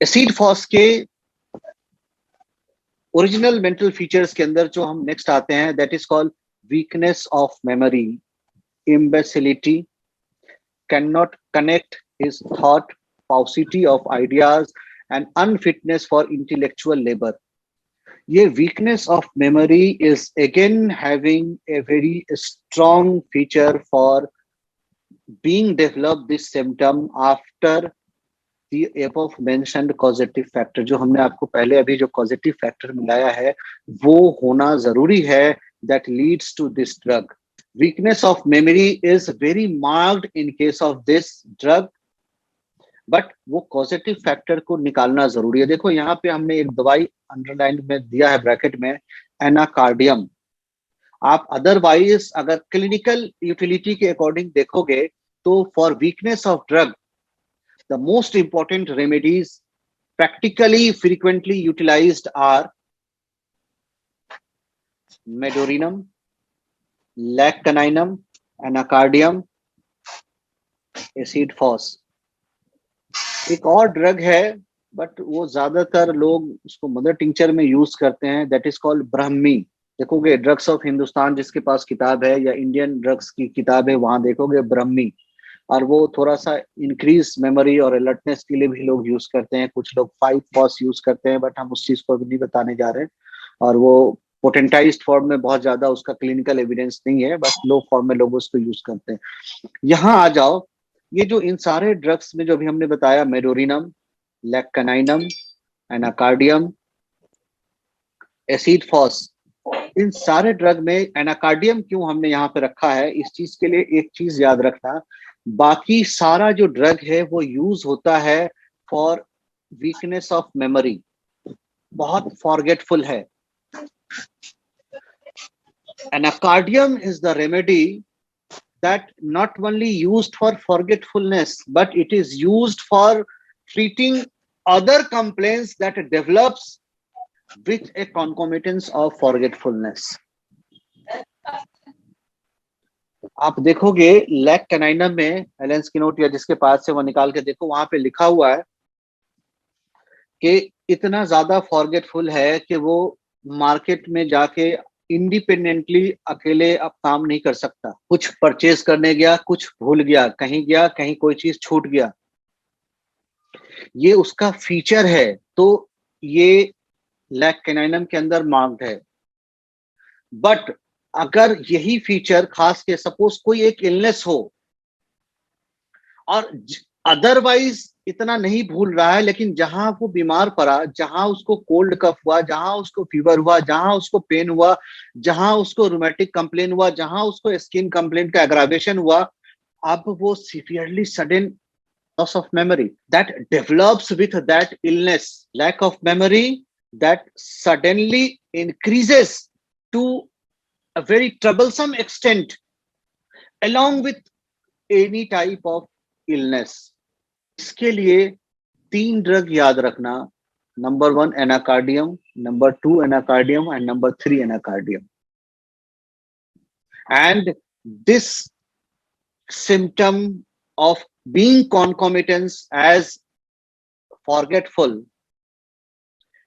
Acid phos के original mental features के अंदर जो हम नेक्स्ट आते हैं, that is called weakness of memory, imbecility, cannot connect his thought, paucity of ideas, and unfitness for intellectual labor. ये weakness of memory is again having a very strong feature for being developed this symptom after the above mentioned causative factor. जो हमने आपको पहले अभी जो causative factor मिलाया है वो होना जरूरी है, that leads to this drug. Weakness of memory is very marked in case of this drug, but वो कॉजेटिव फैक्टर को निकालना जरूरी है। देखो यहाँ पे हमने एक दवाई अंडरलाइन में दिया है ब्रैकेट में, एनाकार्डियम। आप अदरवाइज अगर क्लिनिकल यूटिलिटी के अकॉर्डिंग देखोगे तो for weakness of drug the most important remedies practically frequently utilized are medorinum, laccaninum, anacardium, acid phos. एक और ड्रग है बट वो ज्यादातर लोग उसको मदर टिंचर में यूज करते हैं, दैट इज कॉल्ड ब्रह्मी। देखोगे ड्रग्स ऑफ हिंदुस्तान जिसके पास किताब है या इंडियन ड्रग्स की किताब है, वहां देखोगे ब्रह्मी, और वो थोड़ा सा इंक्रीज मेमोरी और अलर्टनेस के लिए भी लोग यूज करते हैं। कुछ लोग 5-फॉस यूज करते हैं, बट हम उस चीज को अभी नहीं बताने जा रहे हैं। और वो पोटेंटाइज्ड फॉर्म में बहुत ज्यादा उसका क्लिनिकल एविडेंस नहीं है, बस लो फॉर्म में लोग उसको यूज करते हैं। यहाँ आ जाओ, ये जो इन सारे ड्रग्स में जो अभी हमने बताया, मेडोरिनम, लैक्कानाइनम, एनाकार्डियम, एसिड फॉस, इन सारे ड्रग में एनाकार्डियम क्यों हमने यहाँ पे रखा है, इस चीज के लिए एक चीज याद रखना, बाकी सारा जो ड्रग है वो यूज होता है फॉर वीकनेस ऑफ मेमोरी, बहुत फॉरगेटफुल है। Anacardium is the remedy that not only used for forgetfulness, but it is used for treating other complaints that develops with a concomitance of forgetfulness. आप देखोगे lack caninum में एलेंस की note या जिसके पास से वो निकाल के देखो, वहां पे लिखा हुआ है कि इतना ज्यादा फॉरगेटफुल है कि वो मार्केट में जाके इंडिपेंडेंटली अकेले अब काम नहीं कर सकता। कुछ परचेज करने गया, कुछ भूल गया, कहीं कोई चीज छूट गया, ये उसका फीचर है। तो ये लैक्केनाइनम के अंदर मार्क्ड है। बट अगर यही फीचर खास के सपोज कोई एक इलनेस हो और अदरवाइज इतना नहीं भूल रहा है, लेकिन जहां वो बीमार पड़ा, जहां उसको कोल्ड कफ हुआ, जहां उसको फीवर हुआ, जहां उसको पेन हुआ, जहां उसको रूमेटिक कंप्लेन हुआ, जहां उसको स्किन कंप्लेंट का एग्रावेशन हुआ, अब वो severely sudden loss of memory that develops with that illness, lack of memory that suddenly increases to a very troublesome extent along with any type of illness. इसके लिए 3 drug याद रखना, number 1 Anacardium, number 2 Anacardium and number 3 Anacardium. And this symptom of being concomitant as forgetful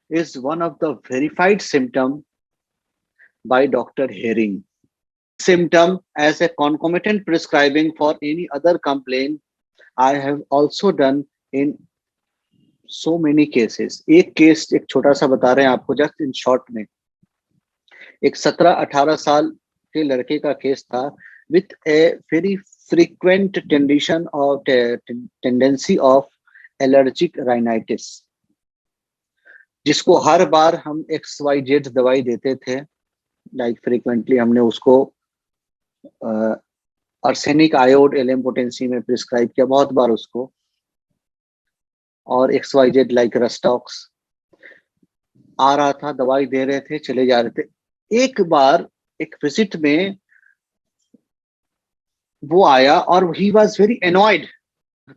is one of the verified symptom by Dr. Herring. Symptom as a concomitant prescribing for any other complaint I have also done in so many cases. एक case एक छोटा सा बता रहे हैं आपको just in short में। एक 17-18 साल के लड़के का केस था with a very frequent tendency of allergic rhinitis, जिसको हर बार हम XYZ दवाई देते थे। लाइक फ्रीक्वेंटली हमने उसको आर्सेनिक आयोड एलएम पोटेंसी में प्रिस्क्राइब किया बहुत बार उसको, और XYZ लाइक रस्टॉक्स आ रहा था, दवाई दे रहे थे, चले जा रहे थे। एक बार एक विजिट में वो आया और ही वाज वेरी एनॉयड,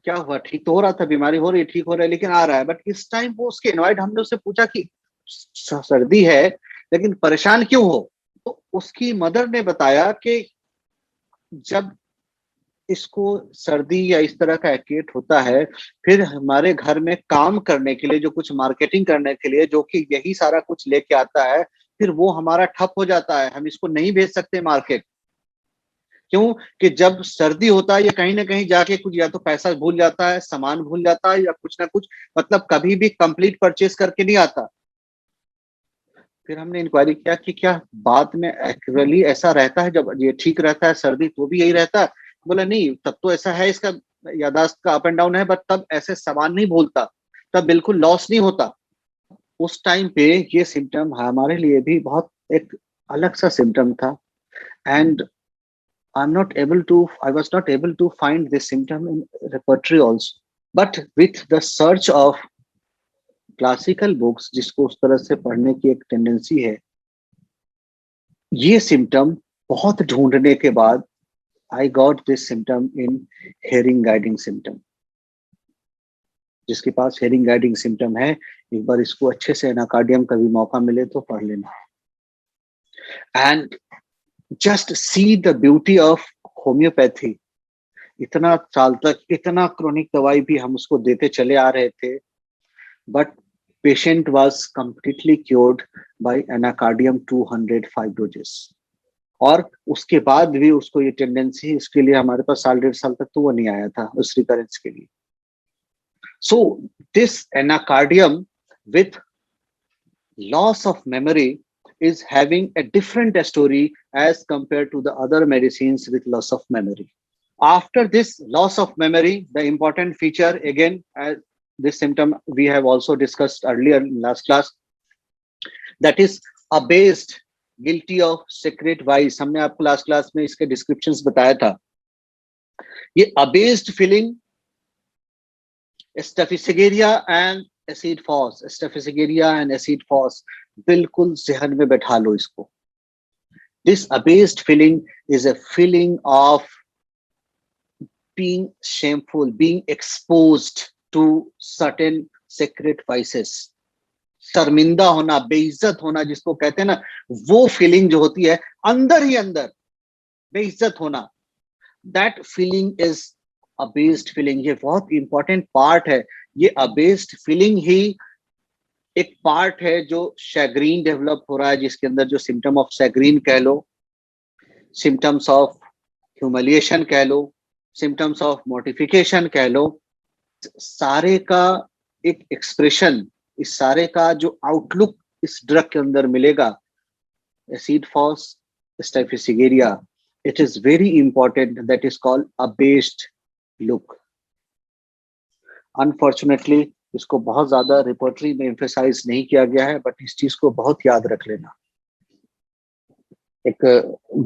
क्या हुआ, ठीक तो हो रहा था, बीमारी हो रही, ठीक हो रहा है, लेकिन आ रहा है। बट इस टाइम वो उसके एनॉयड, हमने उससे पूछा कि सर्दी है लेकिन परेशान क्यों हो, तो उसकी मदर ने बताया कि जब इसको सर्दी या इस तरह का एक्यूट होता है, फिर हमारे घर में काम करने के लिए, जो कुछ मार्केटिंग करने के लिए, जो कि यही सारा कुछ लेके आता है, फिर वो हमारा ठप हो जाता है, हम इसको नहीं भेज सकते मार्केट। क्यों? कि जब सर्दी होता है, ये कहीं ना कहीं जाके कुछ या तो पैसा भूल जाता है, सामान भूल जाता है, या कुछ ना कुछ, मतलब कभी भी कंप्लीट परचेज करके नहीं आता। फिर हमने इंक्वायरी किया कि क्या बाद में एक्चुअली ऐसा रहता है, जब ये ठीक रहता है सर्दी तो भी यही रहता है? बोला नहीं, तब तो ऐसा है, इसका यादाश्त का अप एंड डाउन है, बट तब ऐसे सामान नहीं भूलता, तब बिल्कुल लॉस नहीं होता। उस टाइम पे ये सिम्टम हमारे लिए भी बहुत एक अलग सा सिम्टम था। And I was not able to find this symptom in repertory also. But with the search of classical books, जिसको उस तरह से पढ़ने की एक टेंडेंसी है, ये सिम्टम बहुत ढूंढने के बाद I got this symptom in hearing guiding symptom. जिसके पास हेयरिंग गाइडिंग सिम्टम है, एक बार इसको अच्छे से एनाकार्डियम कभी मौका मिले तो पढ़ लेना। And just see the beauty of homeopathy. इतना साल तक इतना क्रोनिक दवाई भी हम उसको देते चले आ रहे थे, but patient was completely cured by anacardium 205 doses। और उसके बाद भी उसको ये टेंडेंसी, इसके लिए हमारे पास साल 1.5 साल तक तो वो नहीं आया था उस रिकरेंस के लिए। So this anacardium with loss of memory is having a different story as compared to the other medicines with loss of memory. After this loss of memory, the important feature again, as this symptom we have also discussed earlier in last class, that is abased, guilty of secret vice। हमने आपको last class में इसके descriptions बताया था। ये abased feeling, staphysagria and acid phos, staphysagria and acid phos, बिल्कुल जहन में बैठा लो इसको। This abased feeling is a feeling of being shameful, being exposed to certain sacred vices। शर्मिंदा होना, बेइज्जत होना, जिसको कहते हैं ना, वो फीलिंग जो होती है अंदर ही अंदर, बेइज्जत होना, दैट फीलिंग इज अबेस्ड फीलिंग। ये बहुत इंपॉर्टेंट पार्ट है। ये अबेस्ड फीलिंग ही एक पार्ट है जो शैग्रीन डेवलप हो रहा है, जिसके अंदर जो सिम्टम ऑफ शैग्रीन कह लो, सिम्टम्स ऑफ ह्यूमिलिएशन कह लो, सिम्टम्स ऑफ मोर्टिफिकेशन कह लो, सारे का एक एक्सप्रेशन, इस सारे का जो आउटलुक इस ड्रग के अंदर मिलेगा, acid phos staphysagria, it is very important, that is called abased look. Unfortunately इसको बहुत ज्यादा रिपोर्टरी में एम्फेसाइज नहीं किया गया है, बट इस चीज को बहुत याद रख लेना। एक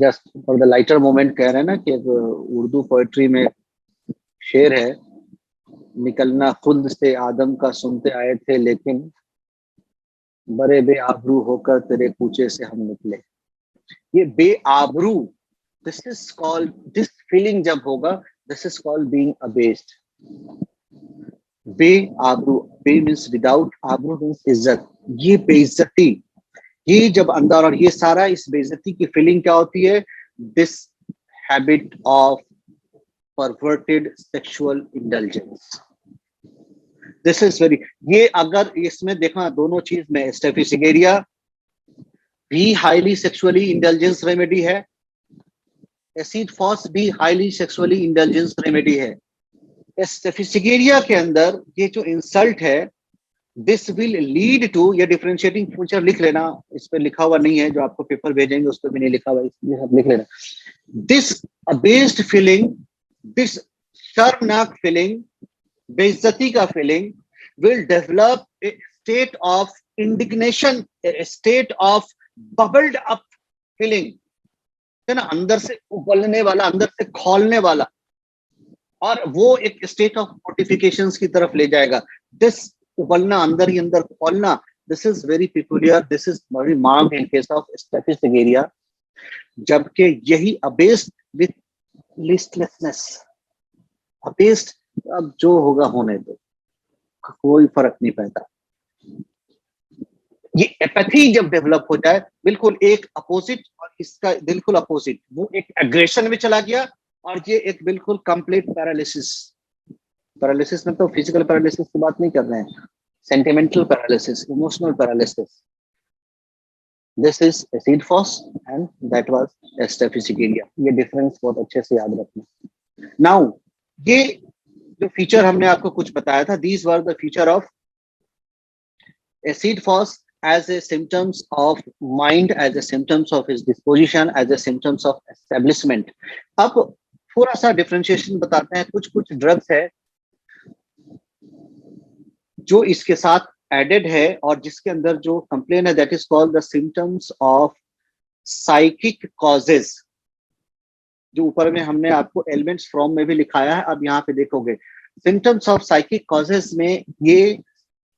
just for the lighter moment कह रहे हैं ना कि एक उर्दू पोएट्री में शेर है, निकलना खुद से आदम का सुनते आए थे, लेकिन बड़े बेआबरू होकर तेरे कूचे से हम निकले। ये बेआबरू, this is called, this feeling जब होगा, this is called being abased. बेआबरू, बे मींस विदाउट, आबरू मींस इज्जत। ये बेइज्जती, ये जब अंदर, और ये सारा इस बेइज्जती की फीलिंग क्या होती है? This habit of perverted sexual indulgence. This is very, ये अगर इसमें देखना दोनों चीज में, स्टेफिसेगेरिया भी हाईली सेक्सुअली इंडल्जेंस रेमेडी है, एसिड फॉस भी हाईली सेक्सुअली इंडल्जेंस रेमेडी है। स्टेफिसेगेरिया के अंदर ये जो इंसल्ट है, दिस विल लीड टू, ये डिफरेंशिएटिंग फीचर लिख लेना, इस पर लिखा हुआ नहीं है, जो आपको पेपर भेजेंगे उस पर भी नहीं लिखा हुआ, इसलिए सब लिख लेना। दिस अबेस्ड फीलिंग, दिस शर्मनाक फीलिंग, बेइज्जती का feeling will develop a state of indignation, a state of bubbled up feeling, है ना, अंदर से उबलने वाला, अंदर से खौलने वाला, और वो एक स्टेट ऑफ मोटिफिकेशंस की तरफ ले जाएगा। दिस उबलना, अंदर ही अंदर खौलना, this is very peculiar, this is very marked in case of staphysagria. जबकि यही अबेस्ड विथ लिस्टलेसनेस, अबेस्ड अब जो होगा होने दो, कोई फर्क नहीं पड़ता। ये एपैथी जब डेवलप हो जाए, बिल्कुल एक अपोजिट, और इसका बिल्कुल अपोजिट, वो एक एग्रेशन में चला गया और ये एक बिल्कुल कंप्लीट पैरालिसिस, पैरालिसिस में तो फिजिकल पैरालिसिस की बात नहीं कर रहे हैं, sentimental paralysis, emotional paralysis. This is acid phos and that was staphysagria. ये डिफरेंस बहुत अच्छे से याद रखना। नाउ ये जो फीचर हमने आपको कुछ बताया था, these were the feature of acid force as a symptoms of mind, as a symptoms of his disposition, as a symptoms of establishment. अब थोड़ा सा डिफरेंशिएशन बताते हैं। कुछ कुछ ड्रग्स है जो इसके साथ एडेड है और जिसके अंदर जो कंप्लेन है that is called the symptoms of psychic causes, जो ऊपर में हमने आपको एलिमेंट्स फ्रॉम में भी लिखाया है। अब यहाँ पे देखोगे सिम्टम्स ऑफ साइकिक कॉजेज में ये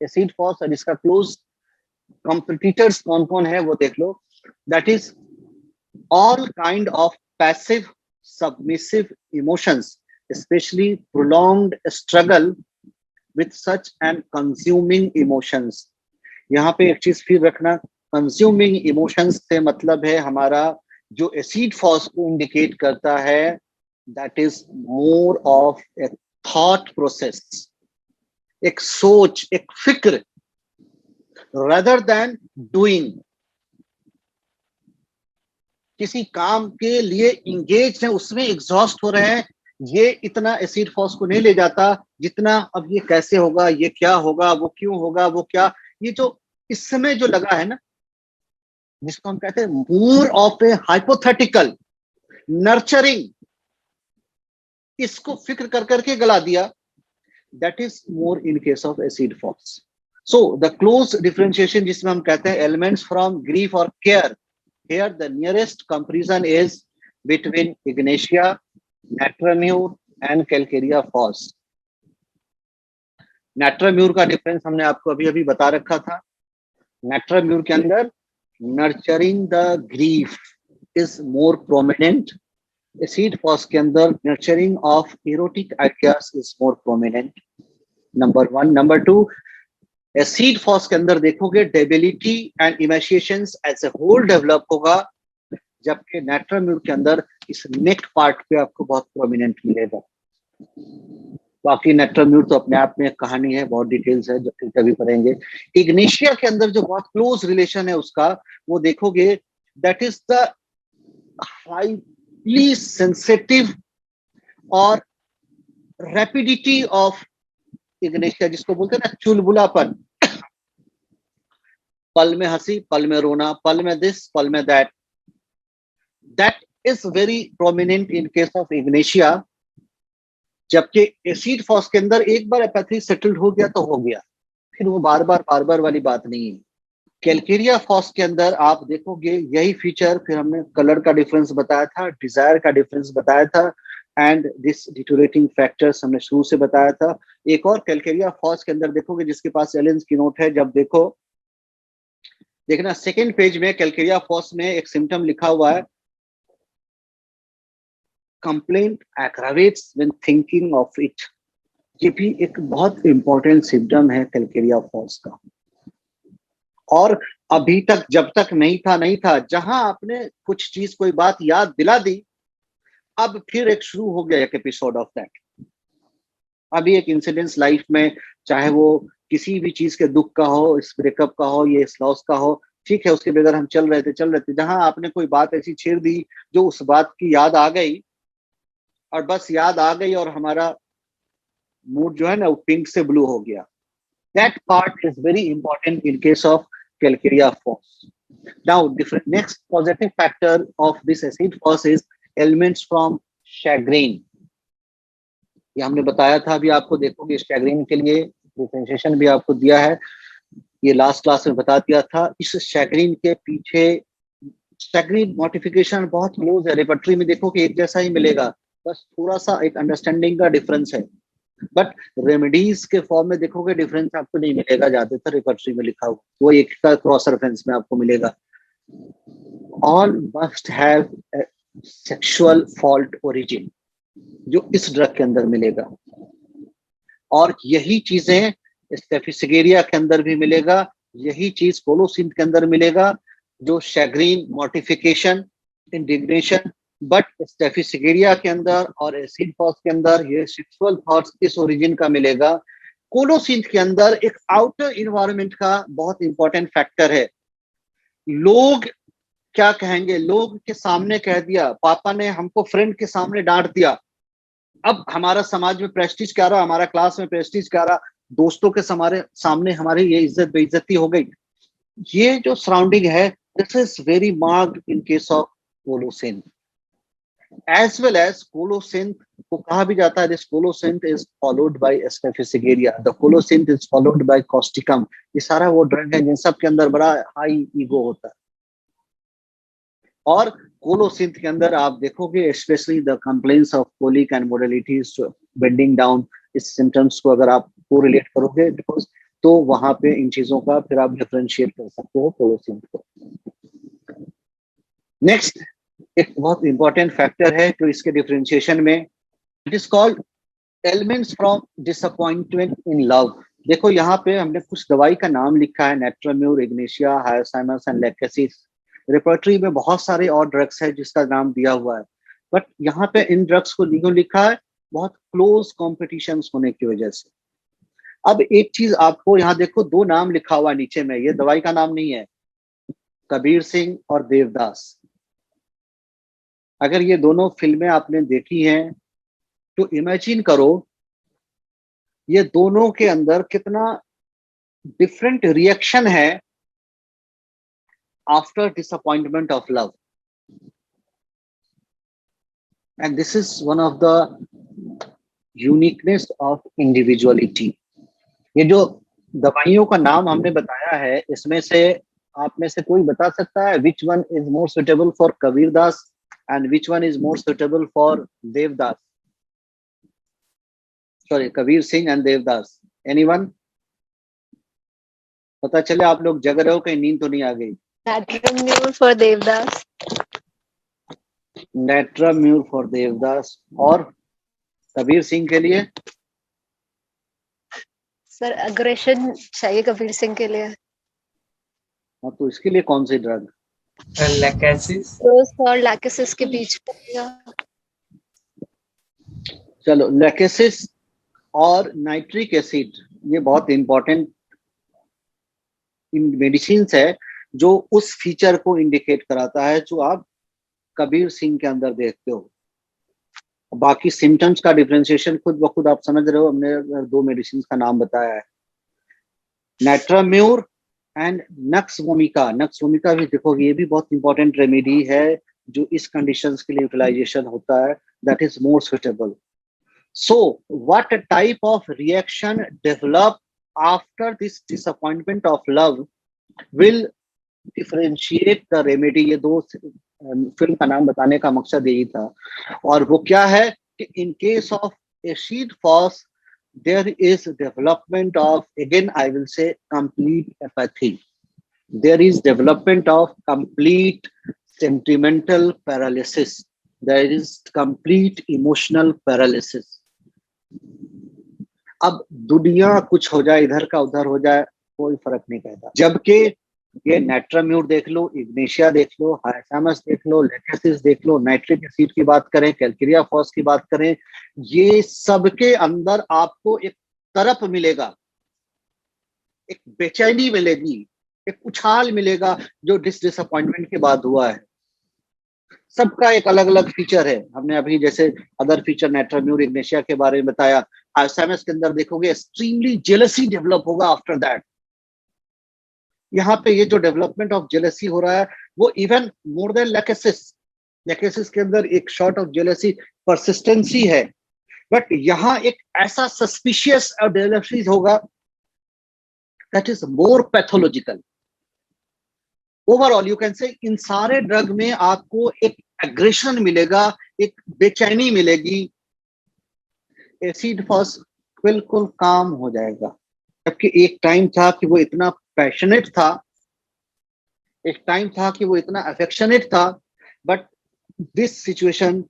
एसिड फॉस और इसका क्लोज कॉम्पिटिटर्स कौन कौन है वो देख लो। That is all kind of passive submissive emotions, especially prolonged struggle with such and consuming emotions. यहाँ पे एक चीज फिर रखना, कंज्यूमिंग इमोशंस से मतलब है हमारा जो एसिड फॉस को इंडिकेट करता है that is more of A thought process, एक सोच, एक फिक्र, rather than doing। किसी काम के लिए इंगेज है, उसमें एग्जॉस्ट हो रहे हैं, ये इतना एसिड फॉस को नहीं ले जाता जितना अब ये कैसे होगा, ये क्या होगा, वो क्यों होगा, वो क्या, ये जो इस समय जो लगा है ना, जिसको हम कहते हैं more of A hypothetical nurturing, इसको फिक्र कर करके गला दिया, that is more in case of acid FOSS. So the close differentiation जिसमें हम कहते हैं एलिमेंट्स फ्रॉम ग्रीफ और care, here the nearest comparison is between ignatia, natramure and calcarea fos। natramure का डिफरेंस हमने आपको अभी अभी बता रखा था। natramure के अंदर nurturing the grief is more prominent, acid fos के अंदर nurturing of erotic ideas is more prominent, number one। number two, acid phos के अंदर देखोगे debility and emaciations as a whole develop होगा, जबकि नेट्राम्यूर के अंदर इस नेक पार्ट पे आपको बहुत प्रोमिनेंट मिलेगा। बाकी नेट्राम्यूर तो अपने आप में एक कहानी है, बहुत डिटेल्स है, जो कभी पढ़ेंगे। इग्नेशिया के अंदर जो बहुत क्लोज रिलेशन है उसका, वो देखोगे that is the highly sensitive और रैपिडिटी ऑफ इग्नेशिया, जिसको बोलते हैं ना चुलबुलापन, पल में हंसी, पल में रोना, पल में दिस, पल में that, that is very prominent in case of Ignatia. जबकि एसिड फॉस के अंदर एक बार एपैथी सेटल्ड हो गया तो हो गया, फिर वो बार बार वाली बात नहीं है। कैलकेरिया फॉस के अंदर आप देखोगे यही फीचर, फिर हमने कलर का डिफरेंस बताया था, डिजायर का डिफरेंस बताया था, एंड दिस डिटोरेटिंग फैक्टर्स हमने शुरू से बताया था। एक और कैलकेरिया फॉस के अंदर देखोगे जिसके पास एलेंस की नोट है, जब देखना सेकेंड पेज में कैलकेरिया फॉस में एक सिम्टम लिखा हुआ है, complaint aggravates when thinking of it. ये भी एक बहुत इंपॉर्टेंट सिम्टम है कैलकेरिया फॉस का। और अभी तक जब तक नहीं था, जहां आपने कुछ चीज कोई बात याद दिला दी, अब फिर एक शुरू हो गया एक एपिसोड ऑफ दैट। अभी एक इंसिडेंस लाइफ में, चाहे वो किसी भी चीज के दुख का हो, इस ब्रेकअप का हो, ये इस लॉस का हो, ठीक है, उसके बगैर हम चल रहे थे, जहां आपने कोई बात ऐसी छेड़ दी जो उस बात की याद आ गई, और बस याद आ गई और हमारा मूड जो है ना वो पिंक से ब्लू हो गया। That part is very important in case of calcarea phos. Now different next positive factor of this acid phos is ailments from chagrin. ये हमने बताया था, अभी आपको देखोगे शैग्रीन के लिए डिफरेंशिएशन भी आपको दिया है, ये लास्ट क्लास में बता दिया था। इस शैग्रीन के पीछे शैग्रीन मॉडिफिकेशन बहुत क्लोज है, रेपर्टरी में देखो कि एक जैसा ही मिलेगा, बस थोड़ा सा एक अंडरस्टैंडिंग का डिफरेंस है, बट रेमेडीज के फॉर्म में देखोगे डिफरेंस आपको नहीं मिलेगा, ज्यादातर रेपर्टरी में लिखा हुआ वो एक का क्रॉस रेफरेंस में आपको मिलेगा। All must have sexual fault origin, जो इस ड्रग के अंदर मिलेगा, और यही चीजें स्टेफिसिगेरिया के अंदर भी मिलेगा, यही चीज कोलोसिन के अंदर मिलेगा, जो शैग्रीन मॉर्टिफिकेशन, इंडिग्नेशन बट स्टेफिसिगेरिया के अंदर और एसिड फॉस के अंदर ये सेक्सुअल थॉट्स इस ओरिजिन का मिलेगा। कोलोसिंथ के अंदर एक आउटर इन्वायरमेंट का बहुत इंपॉर्टेंट फैक्टर है। लोग क्या कहेंगे, लोग के सामने कह दिया, पापा ने हमको फ्रेंड के सामने डांट दिया, अब हमारा समाज में प्रेस्टीज क्या रहा, हमारा क्लास में प्रेस्टीज क्या रहा, दोस्तों के सामने हमारी ये इज्जत बेइज्जती हो गई। ये जो सराउंडिंग है, this is very marked in case of colocynth as well as colocynth को कहा भी जाता है this colocynth is followed by staphysagria, the colocynth is followed by causticum. ये सारा वो ड्रग है जिन सब के अंदर बड़ा हाई ईगो होता है। और कोलोसिंथ के अंदर आप देखोगे specially the complaints of colic and modalities bending down, इस सिम्टम्स को अगर आप कोरिलेट करोगे बिकॉज, तो वहां पे इन चीजों का फिर आप डिफरेंशिएट कर सकते हो कोलोसिंथ को। नेक्स्ट एक बहुत इंपॉर्टेंट फैक्टर है जो इसके डिफरेंशिएशन में, it is called elements from disappointment in love. देखो यहाँ पे हमने कुछ दवाई का नाम लिखा है, नेट्राम्यूर, इग्नेशिया, हायरसाइमस एंड लेकेसिस। रिपर्टरी में बहुत सारे और ड्रग्स है जिसका नाम दिया हुआ है, बट यहाँ पे इन ड्रग्स को क्यों लिखा है, बहुत क्लोज कॉम्पिटिशन होने की वजह से। अब एक चीज आपको यहाँ देखो, दो नाम लिखा हुआ नीचे में, ये दवाई का नाम नहीं है, कबीर सिंह और देवदास। अगर ये दोनों फिल्में आपने देखी हैं तो इमेजिन करो ये दोनों के अंदर कितना डिफरेंट रिएक्शन है after disappointment of love. And this is one of the uniqueness of individuality. ये जो दवाइयों का नाम हमने बताया है, इसमें से आप में से कोई बता सकता है which one is more suitable for Kabir Das and which one is more suitable for Devdas? Sorry, Kabir Singh and Devdas. Anyone? पता चले आप लोग जग रहे हो, कहीं नींद तो नहीं आ गई। नेट्राम्यूर फॉर देवदास। नेट्राम्यूर फॉर देवदास। और कबीर सिंह के लिए? सर अग्रेशन चाहिए कबीर सिंह के लिए। हाँ, तो इसके लिए कौन सी ड्रग? लैकेसिस। रोज और लैकेसिस के बीच में। चलो, लैकेसिस और नाइट्रिक एसिड, ये बहुत इंपॉर्टेंट मेडिसिन है जो उस फीचर को इंडिकेट कराता है जो आप कबीर सिंह के अंदर देखते हो। बाकी सिम्टम्स का डिफरेंशिएशन खुद ब खुद आप समझ रहे हो, हमने दो मेडिसिन का नाम बताया है, natrum mur and nux vomica. Nux vomica भी देखोगे, ये भी बहुत इंपॉर्टेंट रेमेडी है जो इस कंडीशंस के लिए यूटिलाइजेशन होता है, that is more suitable. So, what type of reaction develop after this disappointment of love will differentiate the remedy? ये दो फिल्म का नाम बताने का मकसद यही था। और वो क्या है कि in case of acid force there is development of, again I will say, complete apathy. There is development of complete sentimental paralysis. There is complete emotional paralysis. अब दुनिया कुछ हो जाए, इधर का उधर हो जाए, कोई फर्क नहीं पड़ता। जबकि ये नेट्राम्यूर देख लो, इग्नेशिया देख लो, हायरसाइमस देख लो, लेकेसिस देख लो, नाइट्रिक एसिड की बात करें, कैलकेरिया फॉस की बात करें, ये सबके अंदर आपको एक तरफ मिलेगा, एक बेचैनी मिलेगी, एक उछाल मिलेगा जो डिसअपॉइंटमेंट के बाद हुआ है। सबका एक अलग अलग फीचर है। हमने अभी जैसे अदर फीचर नेट्राम्यूर, इग्नेशिया के बारे में बताया। हायरसाइमस के अंदर देखोगे एक्सट्रीमली जेलसी डेवलप होगा आफ्टर दैट। यहाँ पे ये जो डेवलपमेंट ऑफ जेलसी हो रहा है वो even more than lachesis. Lachesis के अंदर एक शॉर्ट ऑफ जेलसी परसिस्टेंसी है, बट यहाँ एक ऐसा सस्पिशियस जेलसी होगा that is more pathological. Overall you can say इन सारे ड्रग में आपको एक एग्रेशन मिलेगा, एक बेचैनी मिलेगी। एसिड फॉस बिल्कुल काम हो जाएगा, जबकि एक टाइम था कि वो इतना पैशनेट था, एक टाइम था कि वो इतना अफेक्शनेट था, but this situation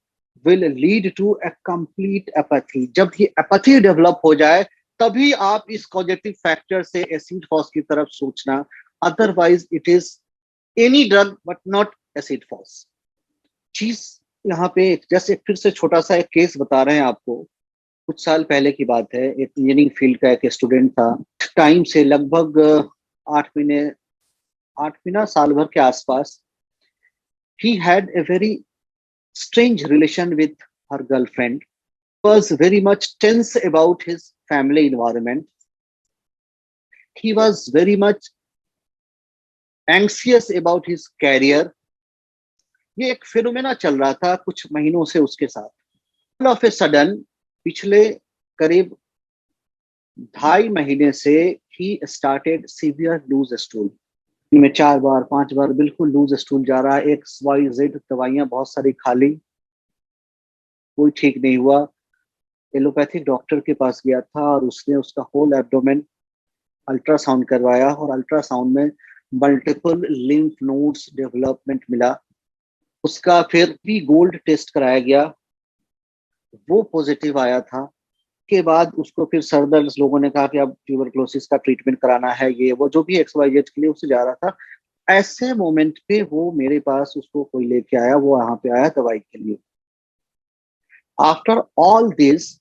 will lead to a complete apathy. जब ये एपैथी डेवलप हो जाए तभी आप इस कॉजेटिव फैक्टर से एसिड फॉस की तरफ सोचना, otherwise it is any drug but not acid force. चीज यहाँ पे जैसे फिर से छोटा सा एक केस बता रहे हैं आपको। कुछ साल पहले की बात है, एक इंजीनियरिंग फील्ड का एक स्टूडेंट था। टाइम से लगभग 8 महीने, 8 महीना साल भर के आसपास, he had a very strange relation with her girlfriend, was very much tense about his family environment. He was very much anxious about his career. ये एक फिनोमेना चल रहा था कुछ महीनों से उसके साथ। ऑल ऑफ ए सडन पिछले करीब 2.5 महीने से ही स्टार्टेड सीवियर लूज स्टूल। में 4 बार 5 बार बिल्कुल लूज स्टूल जा रहा है। XYZ दवाइयां बहुत सारी खा ली, कोई ठीक नहीं हुआ। एलोपैथिक डॉक्टर के पास गया था और उसने उसका होल एब्डोमेन अल्ट्रासाउंड करवाया और अल्ट्रासाउंड में मल्टीपल लिम्फ नोड्स डेवलपमेंट मिला। उसका फिर भी गोल्ड टेस्ट कराया गया, वो पॉजिटिव आया था। के बाद उसको फिर सर्दर लोगों ने कहा कि अब ट्यूबरक्लोसिस का ट्रीटमेंट कराना है, ये वो जो भी XYZ के लिए उससे जा रहा था। ऐसे मोमेंट पे वो मेरे पास उसको कोई लेके आया, वो वहां पे आया दवाई के लिए। After all this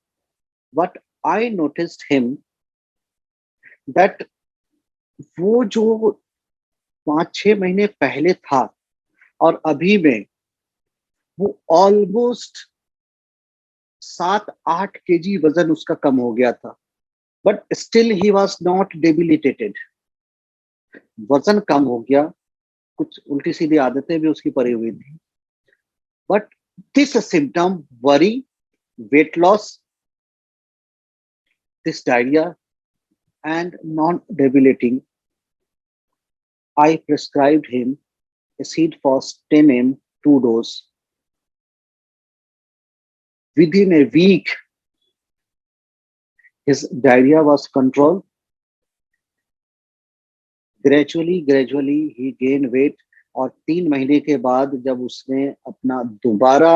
what I noticed him that वो जो 5-6 महीने पहले था और अभी में वो ऑलमोस्ट 7-8 kg वजन उसका कम हो गया था। But still he was not debilitated. वजन कम हो गया, कुछ उल्टी सीधी आदतें भी उसकी पड़ी हुई थी। But this symptom worry, weight loss, this diarrhoea and non-debilitating, I prescribed him acid phos 10 mg 2 dose. Within a week, his diarrhea was controlled. Gradually he gained weight. और 3 महीने के बाद जब उसने अपना दोबारा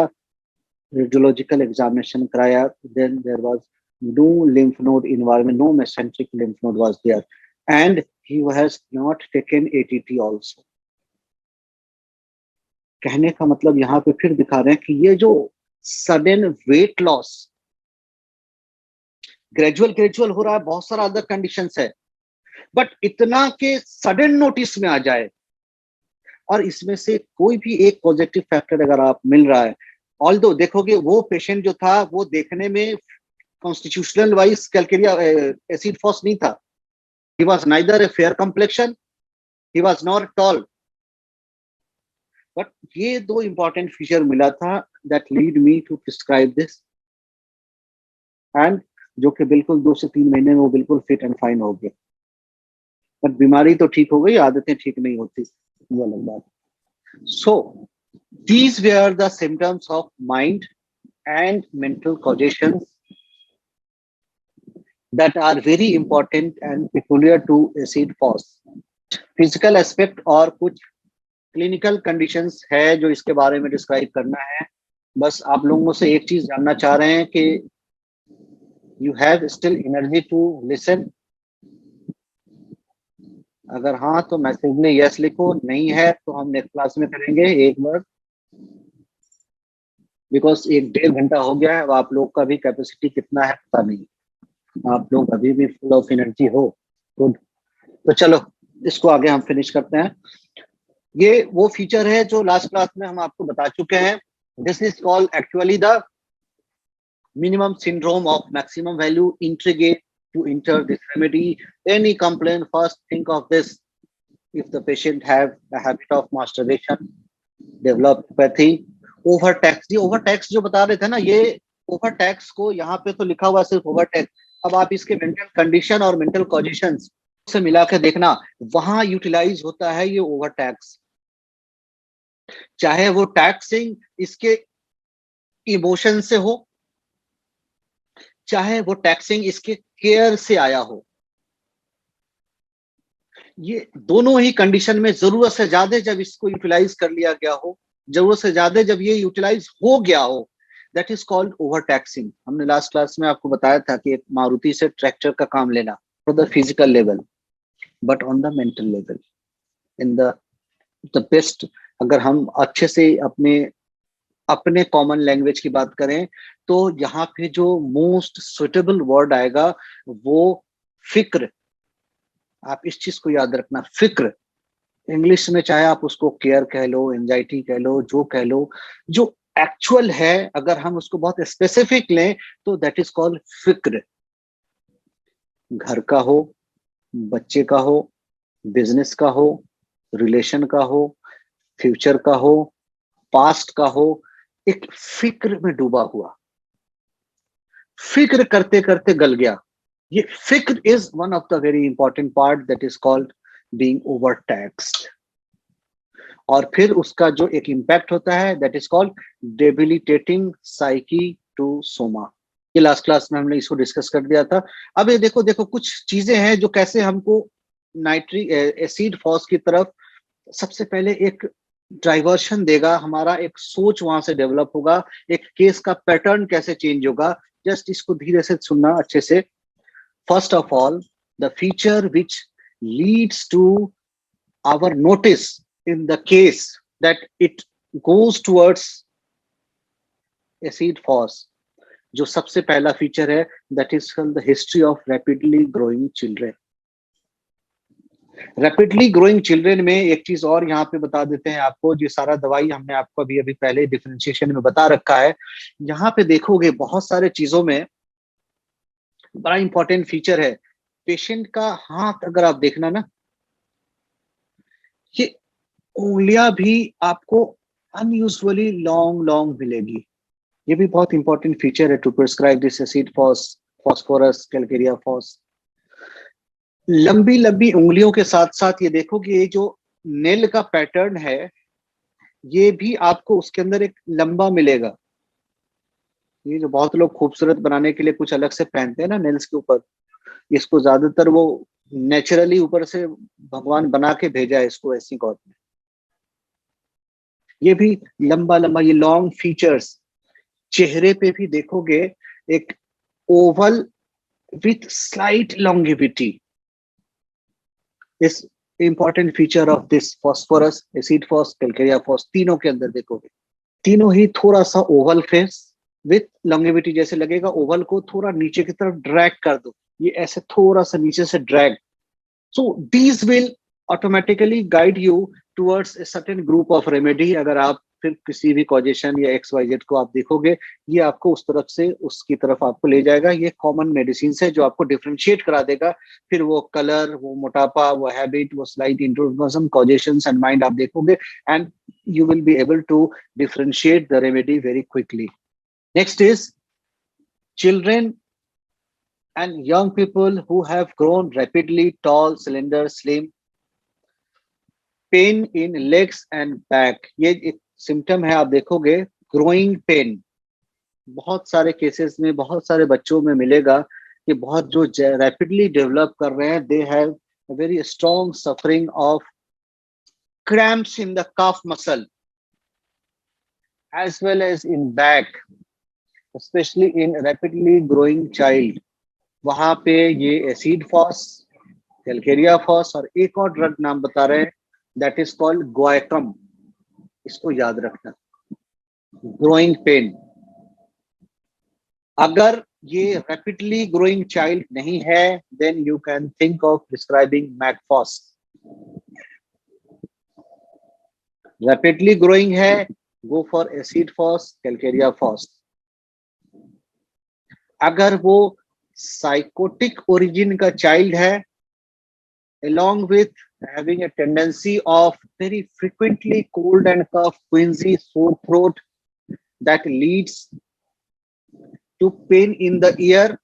रेडियोलॉजिकल एग्जामिनेशन कराया, then there was no lymph node environment, no mesenteric lymph node was there, and he has not taken ATT also. कहने का मतलब यहाँ पे फिर दिखा रहे हैं कि ये जो सडन वेट लॉस ग्रेजुअल हो रहा है, बहुत सारा अदर कंडीशंस है, बट इतना के सडन नोटिस में आ जाए और इसमें से कोई भी एक पॉजिटिव फैक्टर अगर आप मिल रहा है। ऑल्दो देखोगे वो पेशेंट जो था वो देखने में constitutional wise calcarea acid phos नहीं था। He was neither a fair complexion, he was not tall. But ये 2 इंपॉर्टेंट फीचर मिला था that lead me to prescribe this, and जो कि बिल्कुल 2 से 3 महीने में वो बिल्कुल फिट एंड फाइन हो गया। बट बीमारी तो ठीक हो गई, आदतें ठीक नहीं होती, वो अलग बात। सो these were the symptoms of mind and mental causations that are very important and peculiar to acid phos. Physical aspect और कुछ क्लिनिकल कंडीशंस है जो इसके बारे में डिस्क्राइब करना है। बस आप लोगों से एक चीज जानना चाह रहे हैं कि you have still energy to listen. अगर हाँ तो मैसेज में यस लिखो, नहीं है तो हम नेक्स्ट क्लास में करेंगे एक बार, बिकॉज 1-1.5 घंटा हो गया है। अब आप लोग का भी कैपेसिटी कितना है पता नहीं, आप लोग अभी भी फुल ऑफ एनर्जी हो। गुड, तो चलो इसको आगे हम फिनिश करते हैं। ये वो फीचर है जो लास्ट क्लास में हम आपको बता चुके हैं। This is called actually the minimum syndrome of maximum value integrate to enter this remedy. Any complaint, first think of this. If the patient have a habit of masturbation, developathy, overtax, ये overtax जो बता रहे थे ना, ये overtax को यहाँ पे तो लिखा हुआ सिर्फ overtax। अब आप इसके मेंटल कंडीशन और मेंटल कॉजिशंस से मिला के देखना, वहां यूटिलाइज होता है ये overtax। चाहे वो टैक्सिंग इसके इमोशन से हो, चाहे वो टैक्सिंग इसके केयर से आया हो, ये दोनों ही कंडीशन में जरूरत से ज्यादा जब इसको यूटिलाइज कर लिया गया हो, जरूरत से ज्यादा जब ये यूटिलाइज हो गया हो, that is called over taxing. हमने लास्ट क्लास में आपको बताया था कि एक मारुति से ट्रैक्टर का काम लेना for the physical level, but on the mental level in the best. अगर हम अच्छे से अपने अपने कॉमन लैंग्वेज की बात करें तो यहाँ पे जो मोस्ट सुटेबल वर्ड आएगा वो फिक्र। आप इस चीज को याद रखना, फिक्र। इंग्लिश में चाहे आप उसको केयर कह लो, एंजाइटी कह लो, जो कह लो, जो एक्चुअल है अगर हम उसको बहुत स्पेसिफिक लें तो दैट इज कॉल्ड फिक्र। घर का हो, बच्चे का हो, बिजनेस का हो, रिलेशन का हो, फ्यूचर का हो, पास्ट का हो, एक फिक्र में डूबा हुआ, फिक्र करते करते गल गया। ये फिक्र is one of the very important part that is called being over taxed. और फिर उसका जो एक इम्पैक्ट होता है that is called debilitating psyche to soma. ये लास्ट क्लास में हमने इसको डिस्कस कर दिया था। अब ये देखो देखो कुछ चीजें हैं जो कैसे हमको नाइट्रिक एसिड फॉस की तरफ सबसे पहले एक डाइवर्शन देगा, हमारा एक सोच वहां से डेवलप होगा, एक केस का पैटर्न कैसे चेंज होगा। जस्ट इसको धीरे से सुनना अच्छे से। First of all, the feature which leads to our notice in the case that it goes towards acid force, जो सबसे पहला फीचर है that is called the history of rapidly growing children। Rapidly growing children में एक चीज और यहाँ पे बता देते हैं आपको, जो सारा दवाई हमने आपको अभी अभी पहले डिफरेंशिएशन में बता रखा है। यहाँ पे देखोगे बहुत सारे चीजों में बड़ा इंपॉर्टेंट फीचर है, पेशेंट का हाथ अगर आप देखना ना, ये उंगलियां भी आपको अनयूजुअली लॉन्ग लॉन्ग मिलेगी। ये भी बहुत इंपॉर्टेंट फीचर है to prescribe this acid phosphorus calcarea phos. लंबी लंबी उंगलियों के साथ साथ ये देखो कि ये जो नेल का पैटर्न है ये भी आपको उसके अंदर एक लंबा मिलेगा। ये जो बहुत लोग खूबसूरत बनाने के लिए कुछ अलग से पहनते हैं ना नेल्स के ऊपर, इसको ज्यादातर वो नेचुरली ऊपर से भगवान बना के भेजा है इसको ऐसी गॉड में। ये भी लंबा लंबा, ये लॉन्ग फीचर्स। चेहरे पे भी देखोगे एक ओवल विथ स्लाइट लॉन्गिविटी, इस important feature of this phosphorus acid phos calcarea phos. तीनों के अंदर देखोगे तीनों ही थोड़ा सा ओवल फेस विथ लॉन्गिविटी, जैसे लगेगा ओवल को थोड़ा नीचे की तरफ ड्रैग कर दो, ये ऐसे थोड़ा सा नीचे से drag. So these will automatically guide you towards a certain group of remedy. अगर आप फिर किसी भी कॉजेशन या XYZ को आप देखोगे, ये आपको उस तरफ से उसकी तरफ आपको ले जाएगा। ये कॉमन मेडिसिन है जो आपको डिफरेंशिएट करा देगा। फिर वो कलर, वो मोटापा, वो हैबिट, वो स्लाइट इंट्रोवर्जन, कॉजेशंस एंड माइंड आप देखोगे and you will be able to differentiate the remedy very quickly. Next is children and young people who have grown rapidly, tall, slender, slim, pain in legs and back। ये एक symptom है, आप देखोगे growing pen बहुत सारे cases में, बहुत सारे बच्चों में मिलेगा कि बहुत जो रैपिडली डेवलप कर रहे हैं, they have a very strong suffering of cramps in the calf muscle as well as in back, especially in rapidly growing child। वहां पे ये एसिड फॉस, कैलकेरिया फॉस और एक और ड्रग नाम बता रहे हैं दैट इज कॉल्ड गोएकम। इसको याद रखना, ग्रोइंग पेन। अगर ये रैपिडली ग्रोइंग चाइल्ड नहीं है then you can think of prescribing mag phos. Rapidly growing है, go for acid phos, calcarea phos. अगर वो साइकोटिक ओरिजिन का चाइल्ड है, along with having a tendency of very frequently cold and cough, quinsy, sore throat that leads to pain in the ear,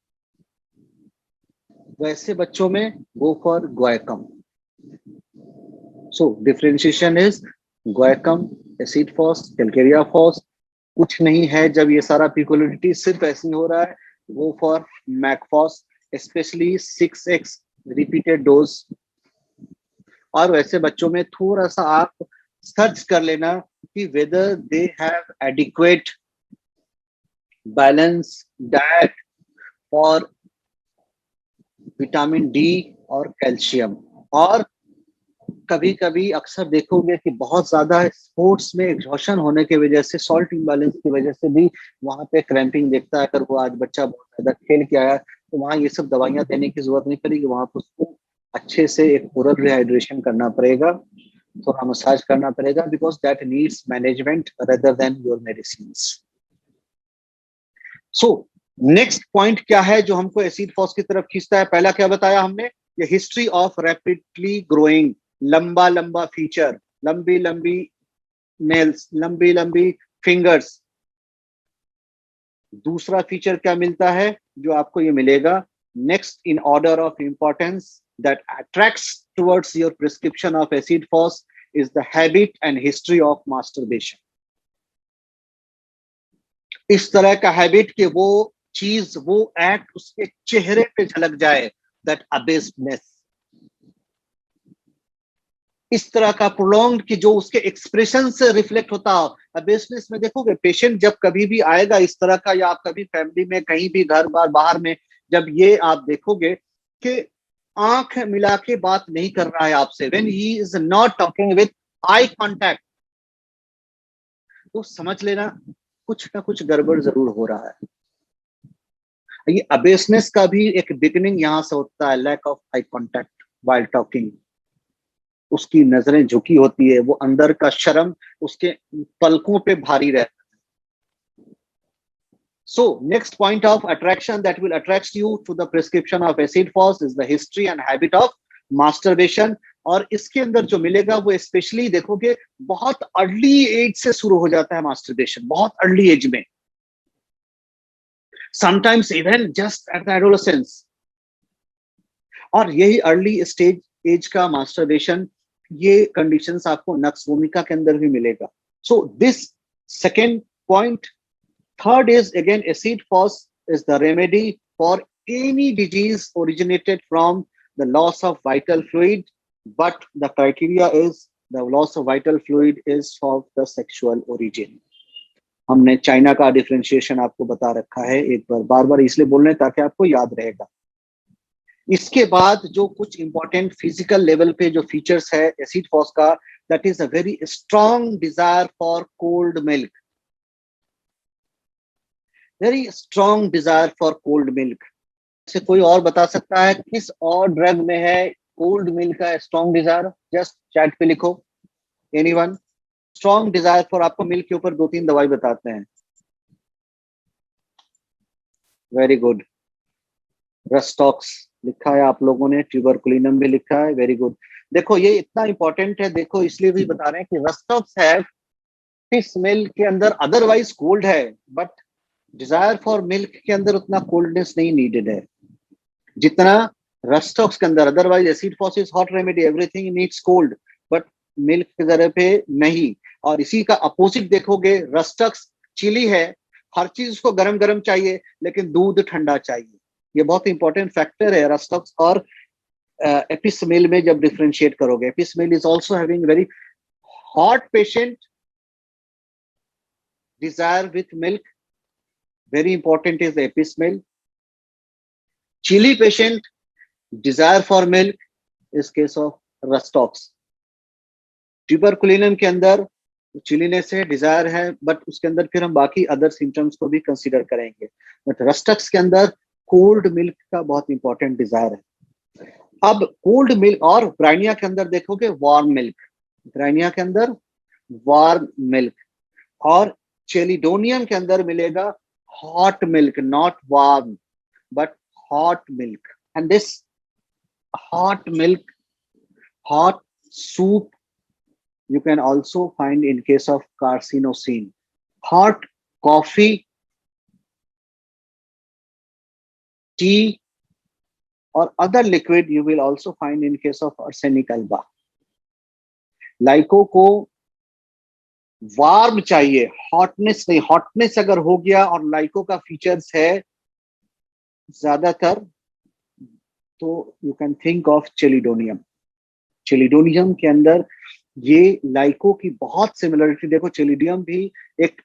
वैसे बच्चों में go for guaiacum। So differentiation is guaiacum, acid phos, calcarea phos। कुछ नहीं है जब ये सारा पिकोलिटी सिर्फ ऐसे ही हो रहा है, go for macphos, especially 6x repeated dose। और वैसे बच्चों में थोड़ा सा आप सर्च कर लेना कि whether they have adequate balance diet for vitamin D और कैल्शियम, और कभी कभी अक्सर देखोगे कि बहुत ज्यादा स्पोर्ट्स में एग्जॉशन होने की वजह से, सॉल्ट इम्बैलेंस की वजह से भी वहां पे क्रैम्पिंग देखता है। अगर वो आज बच्चा बहुत ज्यादा खेल के आया तो वहां ये सब दवाइयां देने की जरूरत नहीं पड़ेगी, वहां पर उसको अच्छे से एक पूरक रिहाइड्रेशन करना पड़ेगा, थोड़ा मसाज करना पड़ेगा, because that needs management rather than your medicine. So next point क्या है जो हमको एसिड फॉस की तरफ खींचता है? पहला क्या बताया हमने? ये हिस्ट्री ऑफ रैपिडली ग्रोइंग, लंबा लंबा फीचर, लंबी लंबी नेल्स, लंबी लंबी फिंगर्स। दूसरा फीचर क्या मिलता है जो आपको ये मिलेगा next in order of importance that attracts towards your prescription of acid phos is the habit and history of masturbation. इस तरह का हैबिट कि वो चीज, वो एक्ट उसके चेहरे पे झलक जाए, दैट अबेसनेस, इस तरह का प्रोलॉन्ग कि जो उसके एक्सप्रेशन से रिफ्लेक्ट होता हो। अबेसनेस में देखोगे पेशेंट जब कभी भी आएगा इस तरह का, या आप कभी फैमिली में कहीं भी घर बार बाहर में जब ये आप देखोगे कि आंख मिला के बात नहीं कर रहा है आपसे, when he is not talking with eye contact, तो समझ लेना कुछ ना कुछ गड़बड़ जरूर हो रहा है। ये अबेसनेस का भी एक बिगिनिंग यहां से होता है, lack of eye contact while talking. उसकी नजरें झुकी होती है, वो अंदर का शर्म उसके पलकों पे भारी रहता है। So next point of attraction that will attract you to the prescription of acid phos is the history and habit of masturbation. और इसके अंदर जो मिलेगा वो स्पेशली देखोगे बहुत अर्ली एज से शुरू हो जाता है मास्टरबेशन, बहुत अर्ली एज में, sometimes even just at the adolescence. और यही अर्ली स्टेज एज का मास्टरबेशन, ये कंडीशंस आपको नक्स भूमिका के अंदर भी मिलेगा। So this second point. Third is again acid phos is the remedy for any disease originated from the loss of vital fluid, but the criteria is the loss of vital fluid is of the sexual origin. हमने China का differentiation आपको बता रखा है, एक बार बार इसलिए बोल रहे हैं ताकि आपको याद रहेगा। इसके बाद जो कुछ इंपॉर्टेंट फिजिकल लेवल पे जो फीचर्स है एसिड फॉस का, that is a very strong desire for cold milk, very strong desire for cold milk. से कोई और बता सकता है किस और ड्रग में है कोल्ड मिल्क का स्ट्रॉन्ग डिजायर? जस्ट चैट पे लिखो, एनीवन। स्ट्रॉन्ग डिजायर फॉर, आपको मिल्क के ऊपर 2-3 दवाई बताते हैं। वेरी गुड, रस्टॉक्स लिखा है आप लोगों ने, ट्यूबरकुलिनम भी लिखा है, वेरी गुड। देखो ये इतना इंपॉर्टेंट है, देखो इसलिए भी बता रहे हैं कि रस्टॉक्स है फिश मिल्क के अंदर अदरवाइज कोल्ड है, बट डिजायर फॉर मिल्क के अंदर उतना कोल्डनेस नहीं नीडेड है जितना रस्टॉक्स के अंदर। Otherwise acid phos is hot remedy, everything needs cold, but milk के जरिए पे नहीं। और इसी का अपोजिट देखोगे, रस्टॉक्स चिली है, हर चीज उसको गरम गरम चाहिए लेकिन दूध ठंडा चाहिए। ये बहुत इंपॉर्टेंट फैक्टर है रस्टॉक्स और एपिसमेल में जब डिफरेंशिएट करोगे। Apis mel is also having very hot patient desire with milk, very important is the epismel. Chili patient desire for milk is case of rhus tox. Tuberculinum के अंदर चिलीनेस है, डिजायर है, but उसके अंदर फिर हम बाकी अदर सिम्टम्स को भी कंसीडर करेंगे। बट रस्टॉक्स के अंदर कोल्ड मिल्क का बहुत इंपॉर्टेंट डिजायर है। अब कोल्ड मिल्क और ब्राइनिया के अंदर देखोगे वार्म मिल्क, ब्राइनिया के अंदर वार्म मिल्क, और चेलिडोनियम के अंदर मिलेगा hot milk, not warm but hot milk. And this hot milk, hot soup you can also find in case of carcinosin. Hot coffee, tea or other liquid you will also find in case of arsenic alba. लाइको को warm चाहिए, hotness नहीं। Hotness अगर हो गया और लाइको का features है ज्यादातर, तो you can think of chelidonium. Chelidonium के अंदर ये लाइको की बहुत सिमिलरिटी देखो। चेलिडियम भी एक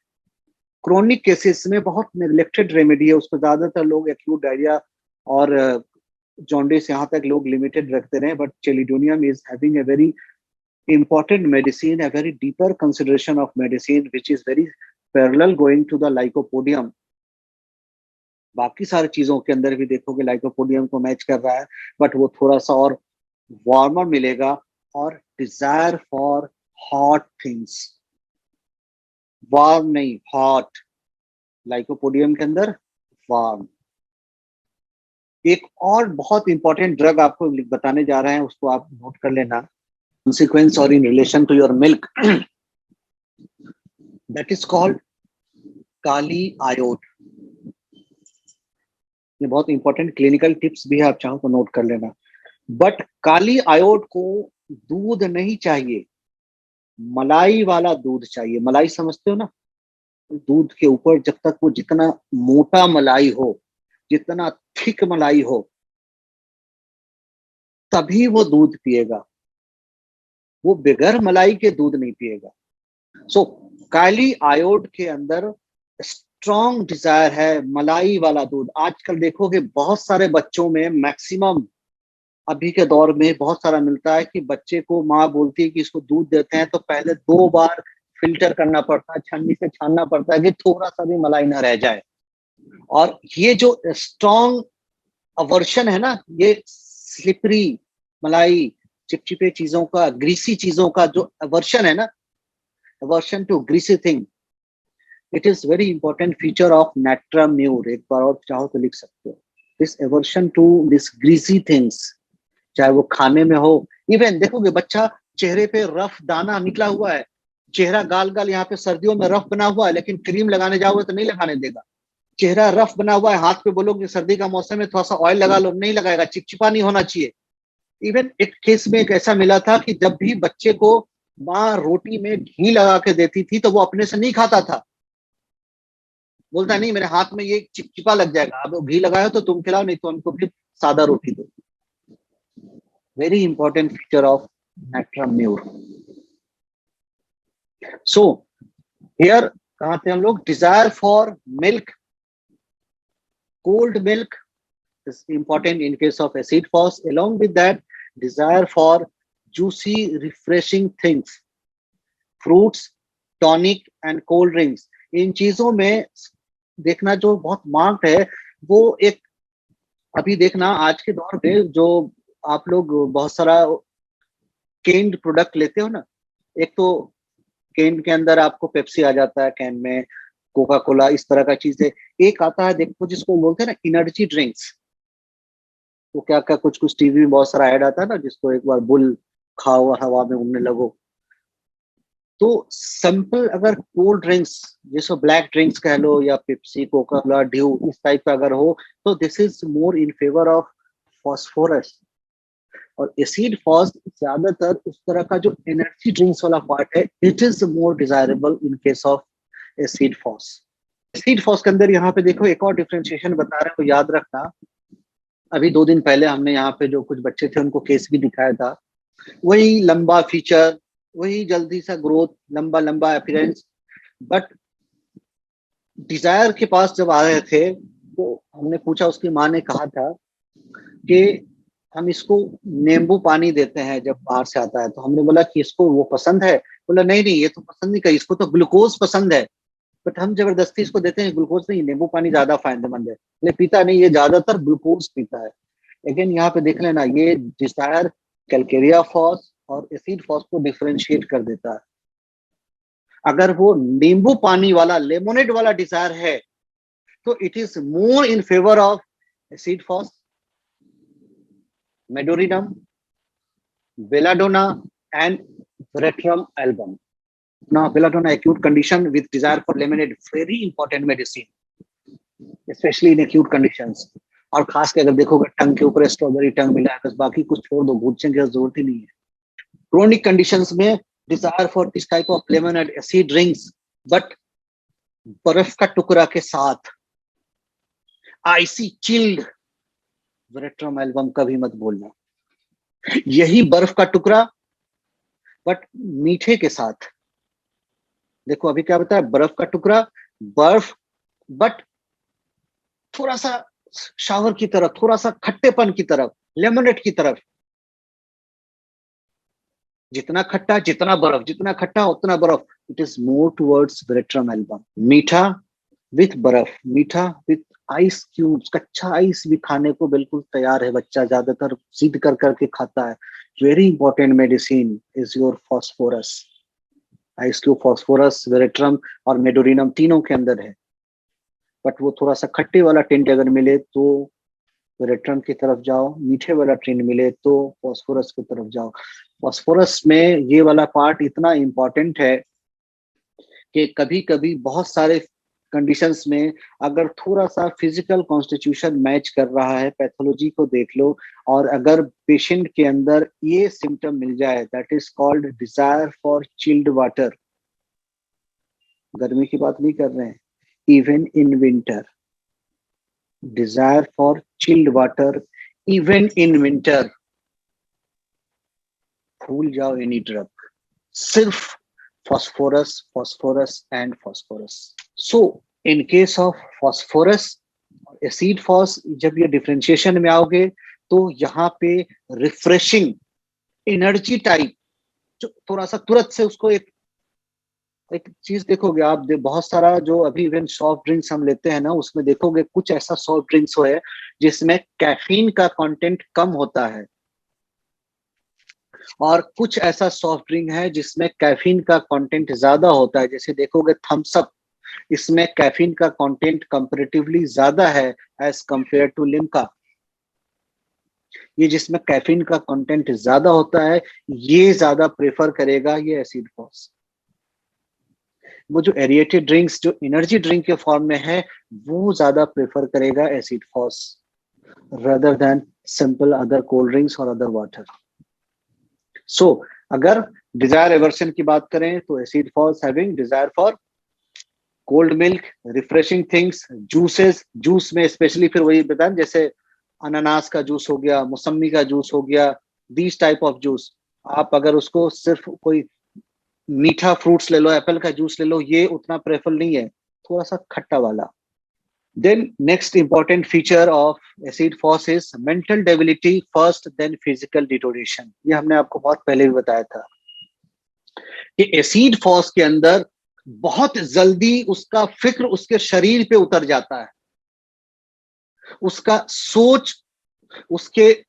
क्रोनिक केसेस में बहुत नेग्लेक्टेड रेमेडी है, उसको ज्यादातर लोग एक्यूट डायरिया और जॉन्डिस यहाँ तक लोग लिमिटेड रखते रहे, but chelidonium is having a very important medicine, a very deeper consideration of medicine, which is very parallel going to the lycopodium. बाकी सारी चीजों के अंदर भी देखोगे लाइकोपोडियम को मैच कर रहा है, बट वो थोड़ा सा और वार्मर मिलेगा, और desire for hot things, warm नहीं हॉट, लाइकोपोडियम के अंदर वार्म। एक और बहुत इंपॉर्टेंट ड्रग आपको बताने जा रहे हैं, उसको आप नोट कर लेना, consequence or in relation to your milk, that is called काली आयोड। ये बहुत इंपॉर्टेंट क्लिनिकल टिप्स भी है, आप चाहो तो नोट कर लेना। बट काली आयोड को दूध नहीं चाहिए, मलाई वाला दूध चाहिए। मलाई समझते हो ना, दूध के ऊपर जब तक वो जितना मोटा मलाई हो, जितना थिक मलाई हो, तभी वो दूध पिएगा, वो बगैर मलाई के दूध नहीं पिएगा। सो काली आयोड के अंदर स्ट्रॉन्ग डिजायर है मलाई वाला दूध। आजकल देखोगे बहुत सारे बच्चों में, मैक्सिमम अभी के दौर में बहुत सारा मिलता है कि बच्चे को माँ बोलती है कि इसको दूध देते हैं तो पहले 2 बार फिल्टर करना पड़ता है, छन्नी से छानना पड़ता है कि थोड़ा सा भी मलाई ना रह जाए। और ये जो स्ट्रॉन्ग अवर्शन है ना, ये स्लिपरी मलाई, चिपचिपे चीजों का, ग्रीसी चीजों का जो अवर्शन है ना, aversion to greasy thing, it is very important feature of natrum mur. एक बार और चाहो तो लिख सकते हो, this aversion to this greasy things, चाहे वो खाने में हो। इवन देखोगे बच्चा चेहरे पे रफ दाना निकला हुआ है, चेहरा गाल गाल यहाँ पे सर्दियों में रफ बना हुआ है, लेकिन क्रीम लगाने जाओगे तो नहीं लगाने देगा। चेहरा रफ बना हुआ है, हाथ पे बोलोगे सर्दी का मौसम है थोड़ा सा ऑयल लगा लो, नहीं लगाएगा, चिपचिपा नहीं होना चाहिए। इवन एक केस में एक ऐसा मिला था कि जब भी बच्चे को माँ रोटी में घी लगा के देती थी तो वो अपने से नहीं खाता था, बोलता नहीं मेरे हाथ में ये चिपचिपा लग जाएगा, अब घी लगाया तो तुम खिलाओ, नहीं तो हमको फिर सादा रोटी दो। Very important feature of natrum mur. So here कहाँ थे हम लोग, desire for milk, cold milk is important in case of acid fast. Along with that, desire for juicy refreshing things, fruits, tonic and cold drinks. इन चीजों में देखना जो बहुत marked है, वो एक अभी देखना आज के दौर में जो आप लोग बहुत सारा कैंड प्रोडक्ट लेते हो ना, एक तो कैंड के अंदर आपको पेप्सी आ जाता है कैन में, कोका कोला, इस तरह का चीज है। एक आता है देखो जिसको बोलते हैं ना एनर्जी ड्रिंक्स, वो क्या क्या कुछ कुछ टीवी में बहुत सारा ऐड आता है ना, जिसको एक बार बुल खाओ हवा में उड़ने लगो। तो सिंपल अगर कोल्ड ड्रिंक्स, जिसको ब्लैक ड्रिंक्स कह लो या पेप्सी, कोका कोला, ड्यू, इस टाइप का अगर हो तो this is more in favour of phosphorus. और एसिड फॉस ज्यादातर उस तरह का जो एनर्जी ड्रिंक्स वाला पार्ट है, it is more desirable in case of acid FOSS. Acid phos के अंदर यहाँ पे देखो एक और डिफरेंशिएशन बता रहे हैं, तो याद रखना। अभी 2 दिन पहले हमने यहाँ पे जो कुछ बच्चे थे उनको केस भी दिखाया था, वही लंबा फीचर, वही जल्दी सा ग्रोथ, लंबा लंबा अपीयरेंस, बट डिजायर के पास जब आ रहे थे तो हमने पूछा, उसकी माँ ने कहा था कि हम इसको नींबू पानी देते हैं जब बाहर से आता है। तो हमने बोला कि इसको वो पसंद है, बोला नहीं नहीं ये तो पसंद नहीं कर, इसको तो ग्लूकोज पसंद है, बट हम जबरदस्ती इसको देते हैं ग्लूकोज नहीं, नींबू पानी ज्यादा फायदेमंद है। ले पीता नहीं, ये ज्यादातर ग्लूकोज पीता है। लेकिन यहाँ पे देख लेना, ये डिजायर कैलकेरिया फॉस और एसिड फॉस को डिफरेंशिएट कर देता है। अगर वो नींबू पानी वाला, लेमोनेड वाला डिजायर है तो it is more in favour of acid FOSS, medorrhinum, belladonna and veratrum album. Now, belladonna acute condition with desire for lemonade, very important medicine, especially in acute conditions. और खास के अगर देखोगे टंग के ऊपर स्ट्रॉबेरी टंग मिला है, बस बाकी कुछ छोड़ दो, घुटने की जरूरत ही नहीं है। क्रोनिक कंडीशंस में desire for this type of lemonade acid drinks, but बर्फ का टुकड़ा के साथ, आइसी चिल्ड, वेरेट्रम एल्बम कभी मत बोलना। यही बर्फ का टुकड़ा बट मीठे के साथ। देखो अभी क्या बताया, बर्फ का टुकड़ा, बर्फ बट थोड़ा सा शावर की तरफ, थोड़ा सा खट्टेपन की तरफ, लेमनेड की तरफ। जितना खट्टा जितना बर्फ, जितना खट्टा उतना बर्फ, it is more towards veratrum album. मीठा विथ बर्फ, मीठा विथ आइस क्यूब्स, कच्चा आइस भी खाने को बिल्कुल तैयार है, बच्चा ज्यादातर जिद कर करके खाता है। Very important medicine is your phosphorus. Ice cube, phosphorus, veratrum और मेडोरिनम तीनों के अंदर है। बट वो थोड़ा सा खट्टे वाला टिंट अगर मिले तो वेरेट्रम की तरफ जाओ, मीठे वाला टिंट मिले तो फॉस्फोरस की तरफ जाओ। फॉस्फोरस में ये वाला पार्ट इतना इंपॉर्टेंट है कि कभी कभी बहुत सारे कंडीशंस में अगर थोड़ा सा फिजिकल कॉन्स्टिट्यूशन मैच कर रहा है, पैथोलॉजी को देख लो, और अगर पेशेंट के अंदर ये सिम्टम मिल जाए, that is called desire for chilled water. गर्मी की बात नहीं कर रहे हैं, even in winter, desire for chilled water even in winter, भूल जाओ एनी ड्रग, सिर्फ phosphorus, phosphorus and phosphorus. So in case of phosphorus, acid phos, जब ये डिफरेंशिएशन में आओगे तो यहाँ पे रिफ्रेशिंग एनर्जी टाइप, जो थोड़ा सा तुरंत से उसको एक चीज देखोगे आप, बहुत सारा जो अभी इवन सॉफ्ट ड्रिंक्स हम लेते हैं ना, उसमें देखोगे कुछ ऐसा सॉफ्ट ड्रिंक्स है जिसमें कैफीन का कंटेंट कम होता है, और कुछ ऐसा सॉफ्ट ड्रिंक है जिसमें कैफीन का कंटेंट ज्यादा होता है। जैसे देखोगे थम्स अप, इसमें कैफीन का कंटेंट कंपैरेटिवली ज्यादा है एज कंपेयर टू लिम्का। ये जिसमें कैफीन का कंटेंट ज्यादा होता है, ये ज्यादा प्रेफर करेगा ये एसिड फॉस। वो जो एरिएटेड ड्रिंक्स जो एनर्जी ड्रिंक के फॉर्म में है, वो ज्यादा प्रेफर करेगा acid phos rather than simple other cold drinks or other water. So अगर डिजायर एवर्शन की बात करें तो acid phos having desire for cold milk, refreshing things, juices, juice में स्पेशली फिर वही बताएं, जैसे अनानास का जूस हो गया, मौसमी का जूस हो गया, दीज टाइप ऑफ जूस। आप अगर उसको सिर्फ कोई मीठा फ्रूट्स ले लो, एप्पल का जूस ले लो, ये उतना प्रेफर नहीं है, थोड़ा सा खट्टा वाला। Then next important feature of acid fos is mental debility first, then physical deterioration. ये हमने आपको बहुत पहले भी बताया था कि एसिड फॉस के अंदर बहुत जल्दी उसका फिक्र उसके शरीर पे उतर जाता है, उसका सोच उसके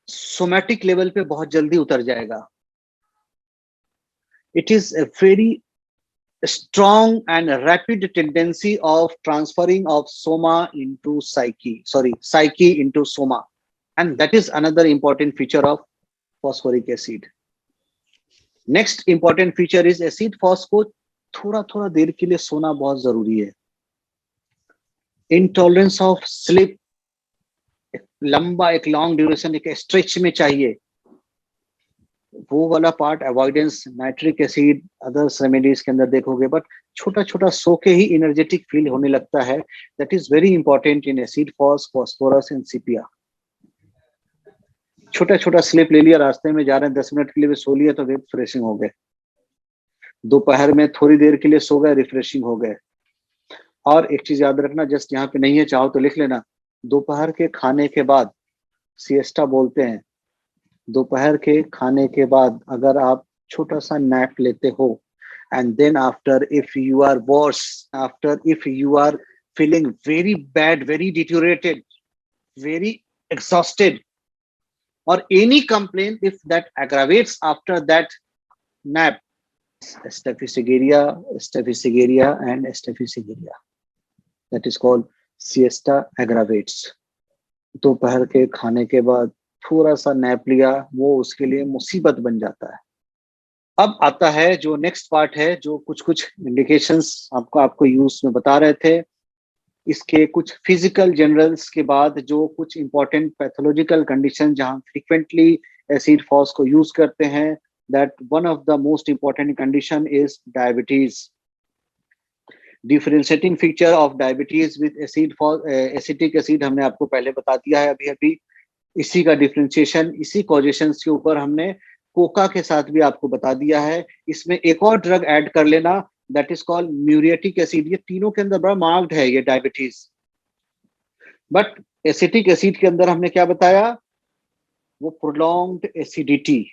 सोमैटिक लेवल पे बहुत जल्दी उतर जाएगा। It is a very strong and rapid tendency of transferring of soma into psyche into soma, and that is another important feature of phosphoric acid. Next important feature is acid phos को थोड़ा थोड़ा देर के लिए सोना बहुत जरूरी है। Intolerance of sleep, लंबा एक लॉन्ग ड्यूरेशन एक स्ट्रेच में चाहिए, वो वाला part avoidance, nitric acid, others remedies के अंदर देखोगे, बट छोटा छोटा सो के ही एनर्जेटिक फील होने लगता है। That is very important in acid phos, phosphorus and sepia. छोटा छोटा स्लिप ले लिया, रास्ते में जा रहे हैं 10 मिनट के लिए भी सो लिया तो रिफ्रेशिंग हो गए, दोपहर में थोड़ी देर के लिए सो गए, रिफ्रेशिंग हो गए। और एक चीज याद रखना, जस्ट यहाँ पे नहीं है, चाहो तो लिख लेना, दोपहर के खाने के बाद सिएस्टा बोलते हैं, दोपहर के खाने के बाद अगर आप छोटा सा नैप लेते हो, and then after if you are worse, after if you are feeling very bad, very deteriorated, very exhausted, or any complaint, if that aggravates after that nap, Staphylococcus and Staphylococcus, that is called siesta aggravates. दोपहर के खाने के बाद थोड़ा सा nap लिया, वो उसके लिए मुसीबत बन जाता है। अब आता है जो नेक्स्ट पार्ट है, जो कुछ कुछ इंडिकेशंस आपको यूज में बता रहे थे, इसके कुछ फिजिकल जनरल्स के बाद जो कुछ इंपॉर्टेंट पैथोलॉजिकल कंडीशन जहां फ्रीक्वेंटली एसिड फॉस को यूज करते हैं, that one of the most important condition is diabetes. Differentiating feature of diabetes with acid phos, acetic acid हमने आपको पहले बता दिया है अभी इसी का डिफरेंशिएशन, इसी कॉजेशन के ऊपर हमने कोका के साथ भी आपको बता दिया है। इसमें एक और ड्रग ऐड कर लेना, that is called muriatic acid. ये तीनों के अंदर बड़ा मार्क्ड है ये डायबिटीज, बट एसिटिक एसिड के अंदर हमने क्या बताया, वो prolonged acidity,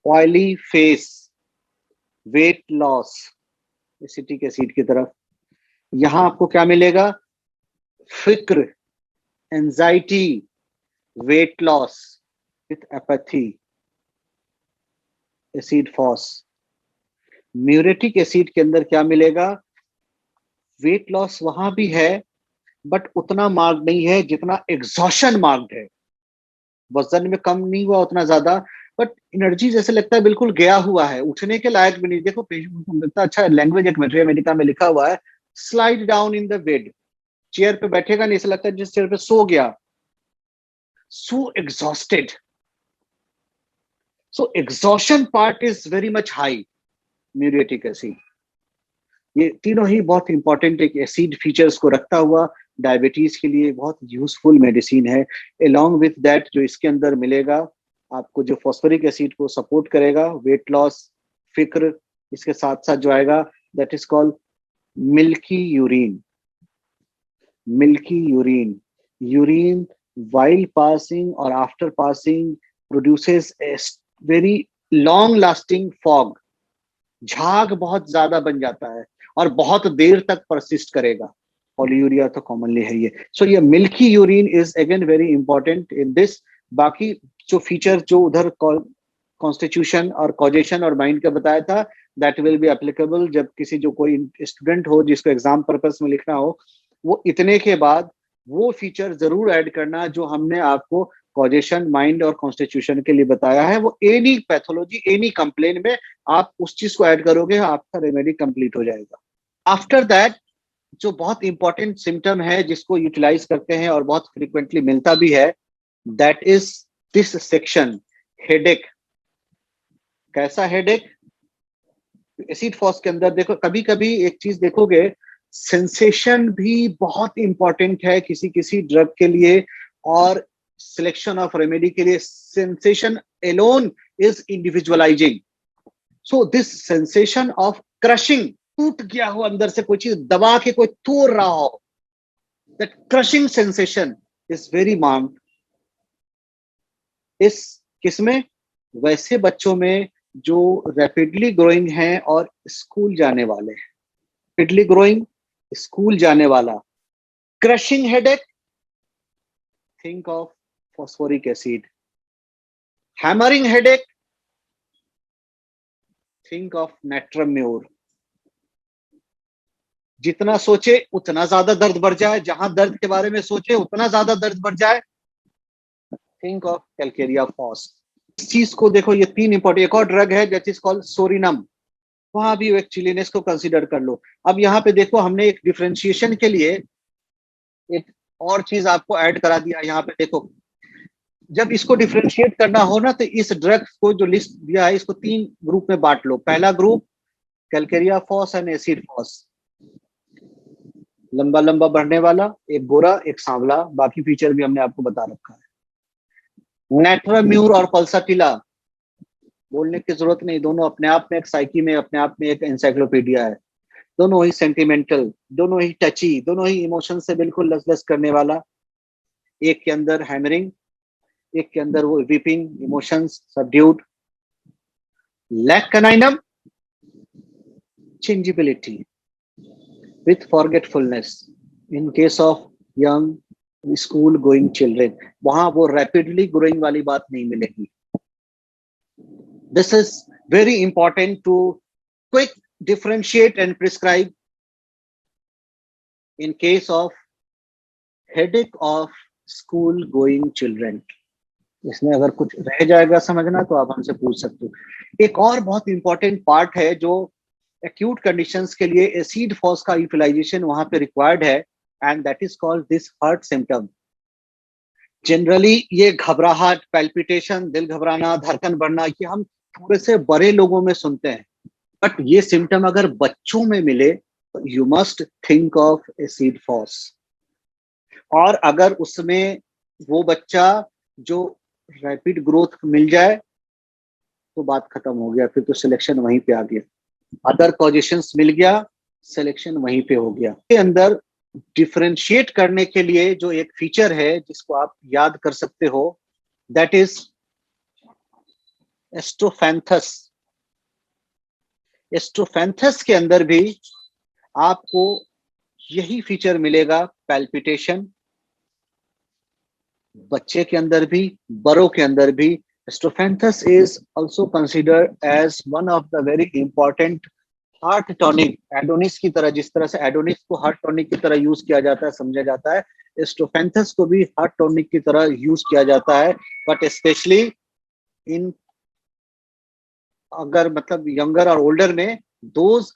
oily face, weight loss, acetic acid की तरफ। यहां आपको क्या मिलेगा? फिक्र, anxiety, weight loss with apathy, acid phos. Muriatic acid के अंदर क्या मिलेगा? वेट लॉस वहां भी है, बट उतना मार्क्ड नहीं है जितना एग्जॉशन मार्क्ड है। वजन में कम नहीं हुआ उतना ज्यादा, बट एनर्जी जैसे लगता है बिल्कुल गया हुआ है, उठने के लायक भी नहीं। देखो पेशेंट को लगता है, अच्छा लैंग्वेज एक मिनट मेडिका में लिखा हुआ है, slide down in the bed, chair पे बैठेगा नहीं, ऐसा लगता है जिस चेयर पे सो गया, so exhausted. So exhaustion part is very much high muriatic acid. ये तीनों ही बहुत इंपॉर्टेंट एक एसिड फीचर्स को रखता हुआ डायबिटीज के लिए बहुत यूजफुल मेडिसिन है। अलोंग विथ दैट जो इसके अंदर मिलेगा आपको, जो फॉस्फोरिक एसिड को सपोर्ट करेगा, वेट लॉस, फिक्र, इसके साथ साथ जो आएगा that is called milky urine. Milky urine, urine while passing or after passing produces a very long lasting fog, झाग बहुत ज्यादा बन जाता है और बहुत देर तक परसिस्ट करेगा। पॉलीयूरिया तो कॉमनली है ये। सो ये milky urine is again very important in this. बाकी जो फीचर जो उधर कॉन्स्टिट्यूशन और कॉजेशन और माइंड का बताया था, दैट विल बी एप्लीकेबल जब किसी जो कोई स्टूडेंट हो जिसको एग्जाम पर्पस में लिखना हो, वो इतने के बाद वो फीचर जरूर ऐड करना जो हमने आपको कॉजेशन, माइंड और कॉन्स्टिट्यूशन के लिए बताया है। वो एनी पैथोलॉजी, एनी कंप्लेन में आप उस चीज को ऐड करोगे, आपका रेमेडी कंप्लीट हो जाएगा। आफ्टर दैट जो बहुत इंपॉर्टेंट सिम्टम है जिसको यूटिलाइज करते हैं और बहुत फ्रीक्वेंटली मिलता भी है, that is this section, headache. कैसा हेडेक? एसिड फॉस के अंदर देखो, कभी कभी एक चीज देखोगे, सेंसेशन भी बहुत इंपॉर्टेंट है किसी किसी ड्रग के लिए, और सिलेक्शन ऑफ रेमेडी के लिए sensation alone is individualising. So this sensation of crushing, टूट गया हो अंदर से कोई चीज दबा के कोई तोड़ रहा हो, that crushing sensation is very marked. इस किसमें? वैसे बच्चों में जो रैपिडली ग्रोइंग हैं और स्कूल जाने वाले हैं। रैपिडली ग्रोइंग, स्कूल जाने वाला, crushing headache, think of phosphoric acid. Hammering headache, think of natrum mur. जितना सोचे उतना ज्यादा दर्द बढ़ जाए, जहां दर्द के बारे में सोचे उतना ज्यादा दर्द बढ़ जाए, थिंक ऑफ कैलकेरिया फॉस। इस चीज को देखो, ये तीन इंपॉर्टेंट। एक और ड्रग है दैट इज कॉल्ड सोरिनम, वहां भी एक चिलीनेस को कंसीडर कर लो। अब यहाँ पे देखो, हमने एक डिफरेंशिएशन के लिए एक और चीज आपको ऐड करा दिया। यहाँ पे देखो, जब इसको डिफरेंशिएट करना हो ना, तो इस ड्रग को जो लिस्ट दिया है इसको तीन ग्रुप में बांट लो। पहला group calcarea phos and acid phos, लंबा लंबा बढ़ने वाला, एक गोरा एक सांवला, बाकी फीचर भी हमने आपको बता रखा है। नेट्राम्यूर और पल्साटिला, बोलने की जरूरत नहीं, दोनों अपने आप में एक साइकी में, अपने आप में एक एनसाइक्लोपीडिया है। दोनों ही सेंटिमेंटल, दोनों ही टची, दोनों ही इमोशन से बिल्कुल लस करने वाला। एक के अंदर हैमरिंग, एक के अंदर वो weeping, emotions subdued. Lac caninum, changeability with forgetfulness in case of young school going children, वहां वो रैपिडली ग्रोइंग वाली बात नहीं मिलेगी। This is very important to quick differentiate and prescribe in case of headache of school going children। इसमें अगर कुछ रह जाएगा समझना तो आप हमसे पूछ सकते हो। एक और बहुत इंपॉर्टेंट पार्ट है जो एक्यूट कंडीशंस के लिए एसिड फॉस का यूटिलाइजेशन वहां पे रिक्वायर्ड है, and that is called this heart symptom. Generally ये घबराहट, पैल्पिटेशन, दिल घबराना, धड़कन बढ़ना, ये हम थोड़े से बड़े लोगों में सुनते हैं, बट ये सिम्टम अगर बच्चों में मिले तो you must think of acid FOSS. और अगर उसमें वो बच्चा जो रैपिड ग्रोथ मिल जाए तो बात खत्म हो गया, फिर तो सिलेक्शन वहीं पे आ गया। अदर कॉजेशंस मिल गया, सिलेक्शन वहीं पे हो गया। के अंदर डिफरेंशिएट करने के लिए जो एक फीचर है जिसको आप याद कर सकते हो, दैट इज एस्ट्रोफैंथस, एस्ट्रोफैंथस के अंदर भी आपको यही फीचर मिलेगा, पैल्पिटेशन, बच्चे के अंदर भी, बड़ों के अंदर भी। Strophanthus is also considered as one of the very important heart tonic. Adonis की तरह, जिस तरह से एडोनिस को हार्ट टॉनिक की तरह यूज किया जाता है, समझा जाता है, एस्ट्रोफैंथस को भी हार्ट टॉनिक की तरह यूज किया जाता है। बट स्पेशली इन, अगर मतलब यंगर और ओल्डर में, those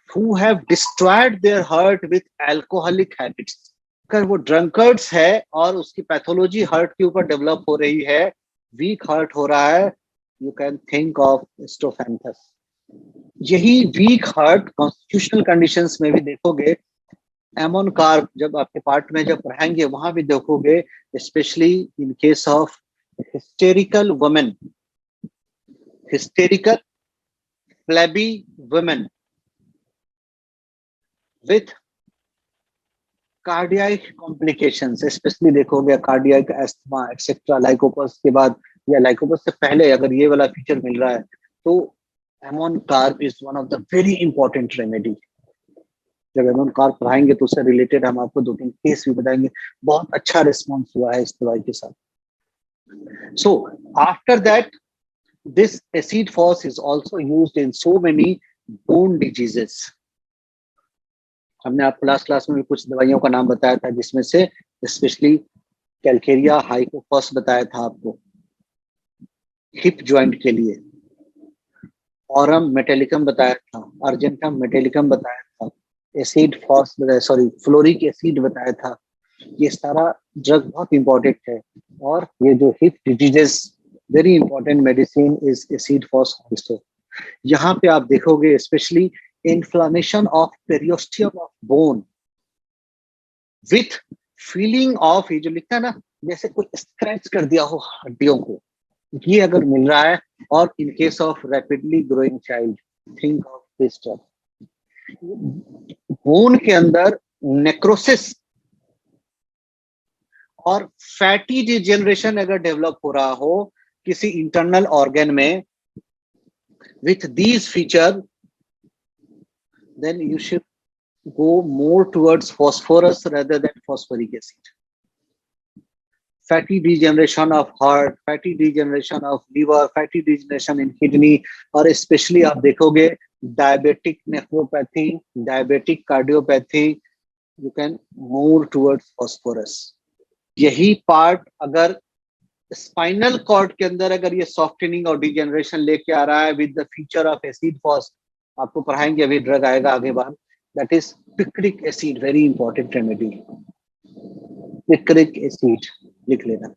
who have destroyed their heart with alcoholic habits, अगर वो ड्रंकर्ड्स है और उसकी पैथोलॉजी हार्ट के ऊपर डेवलप हो रही है, वीक हार्ट हो रहा है, यू कैन थिंक ऑफ एस्ट्रोफैंथस। यही वीक हार्ट कॉन्स्टिट्यूशनल कंडीशंस में भी देखोगे, एमोन कार्ब जब आपके पार्ट में जब पढ़ाएंगे वहां भी देखोगे, specially in case of hysterical women, hysterical flabby women with cardiac complications, specially देखोगे कार्डियक एस्थमा एक्सेट्रा, लाइकोपस के बाद या लाइकोपस से पहले अगर ये वाला फीचर मिल रहा है तो ammon carb is one of the very important remedy. जब एमोन कार्ब पढ़ाएंगे तो उससे रिलेटेड हम आपको 2-3 केस भी बताएंगे। बहुत अच्छा रिस्पॉन्स हुआ है इस दवाई के साथ। So after that, this acid phos is also used in so many bone diseases. हमने आप क्लास में भी कुछ दवाइयों का नाम बताया था, जिसमें से स्पेशली कैल्केरिया हाइपोफॉस बताया था आपको हिप जॉइंट के लिए, ऑरम मेटेलिकम बताया था, अर्जेंटम मेटेलिकम बताया था, एसिड फॉस बताया, सॉरी फ्लोरिक एसिड बताया था। ये सारा ड्रग बहुत इंपॉर्टेंट है। और ये जो hip diseases, very important medicine is acid FOSS also. यहाँ पे आप देखोगे specially inflammation of periosteum of bone with feeling of, ये जो लिखता है ना जैसे कोई स्क्रैच कर दिया हो हड्डियों को, ये अगर मिल रहा है, और इन case of rapidly growing child, think of this drug. Bone के अंदर नेक्रोसिस और फैटी डिजेनरेशन अगर डेवलप हो रहा हो किसी इंटरनल ऑर्गन में with these features, then you should go more towards phosphorus rather than phosphoric acid. Fatty degeneration of heart, fatty degeneration of liver, fatty degeneration in kidney, और especially आप देखोगे diabetic nephropathy, diabetic cardiopathy, you can move towards phosphorus. यही part अगर spinal cord के अंदर अगर ये softening और डिजेनरेशन लेके आ रहा है with the feature of acid FOSS, आपको पढ़ाएंगे, अभी ड्रग आएगा आगे बाद, that is picric acid, very important remedy. Picric acid लिख लेना।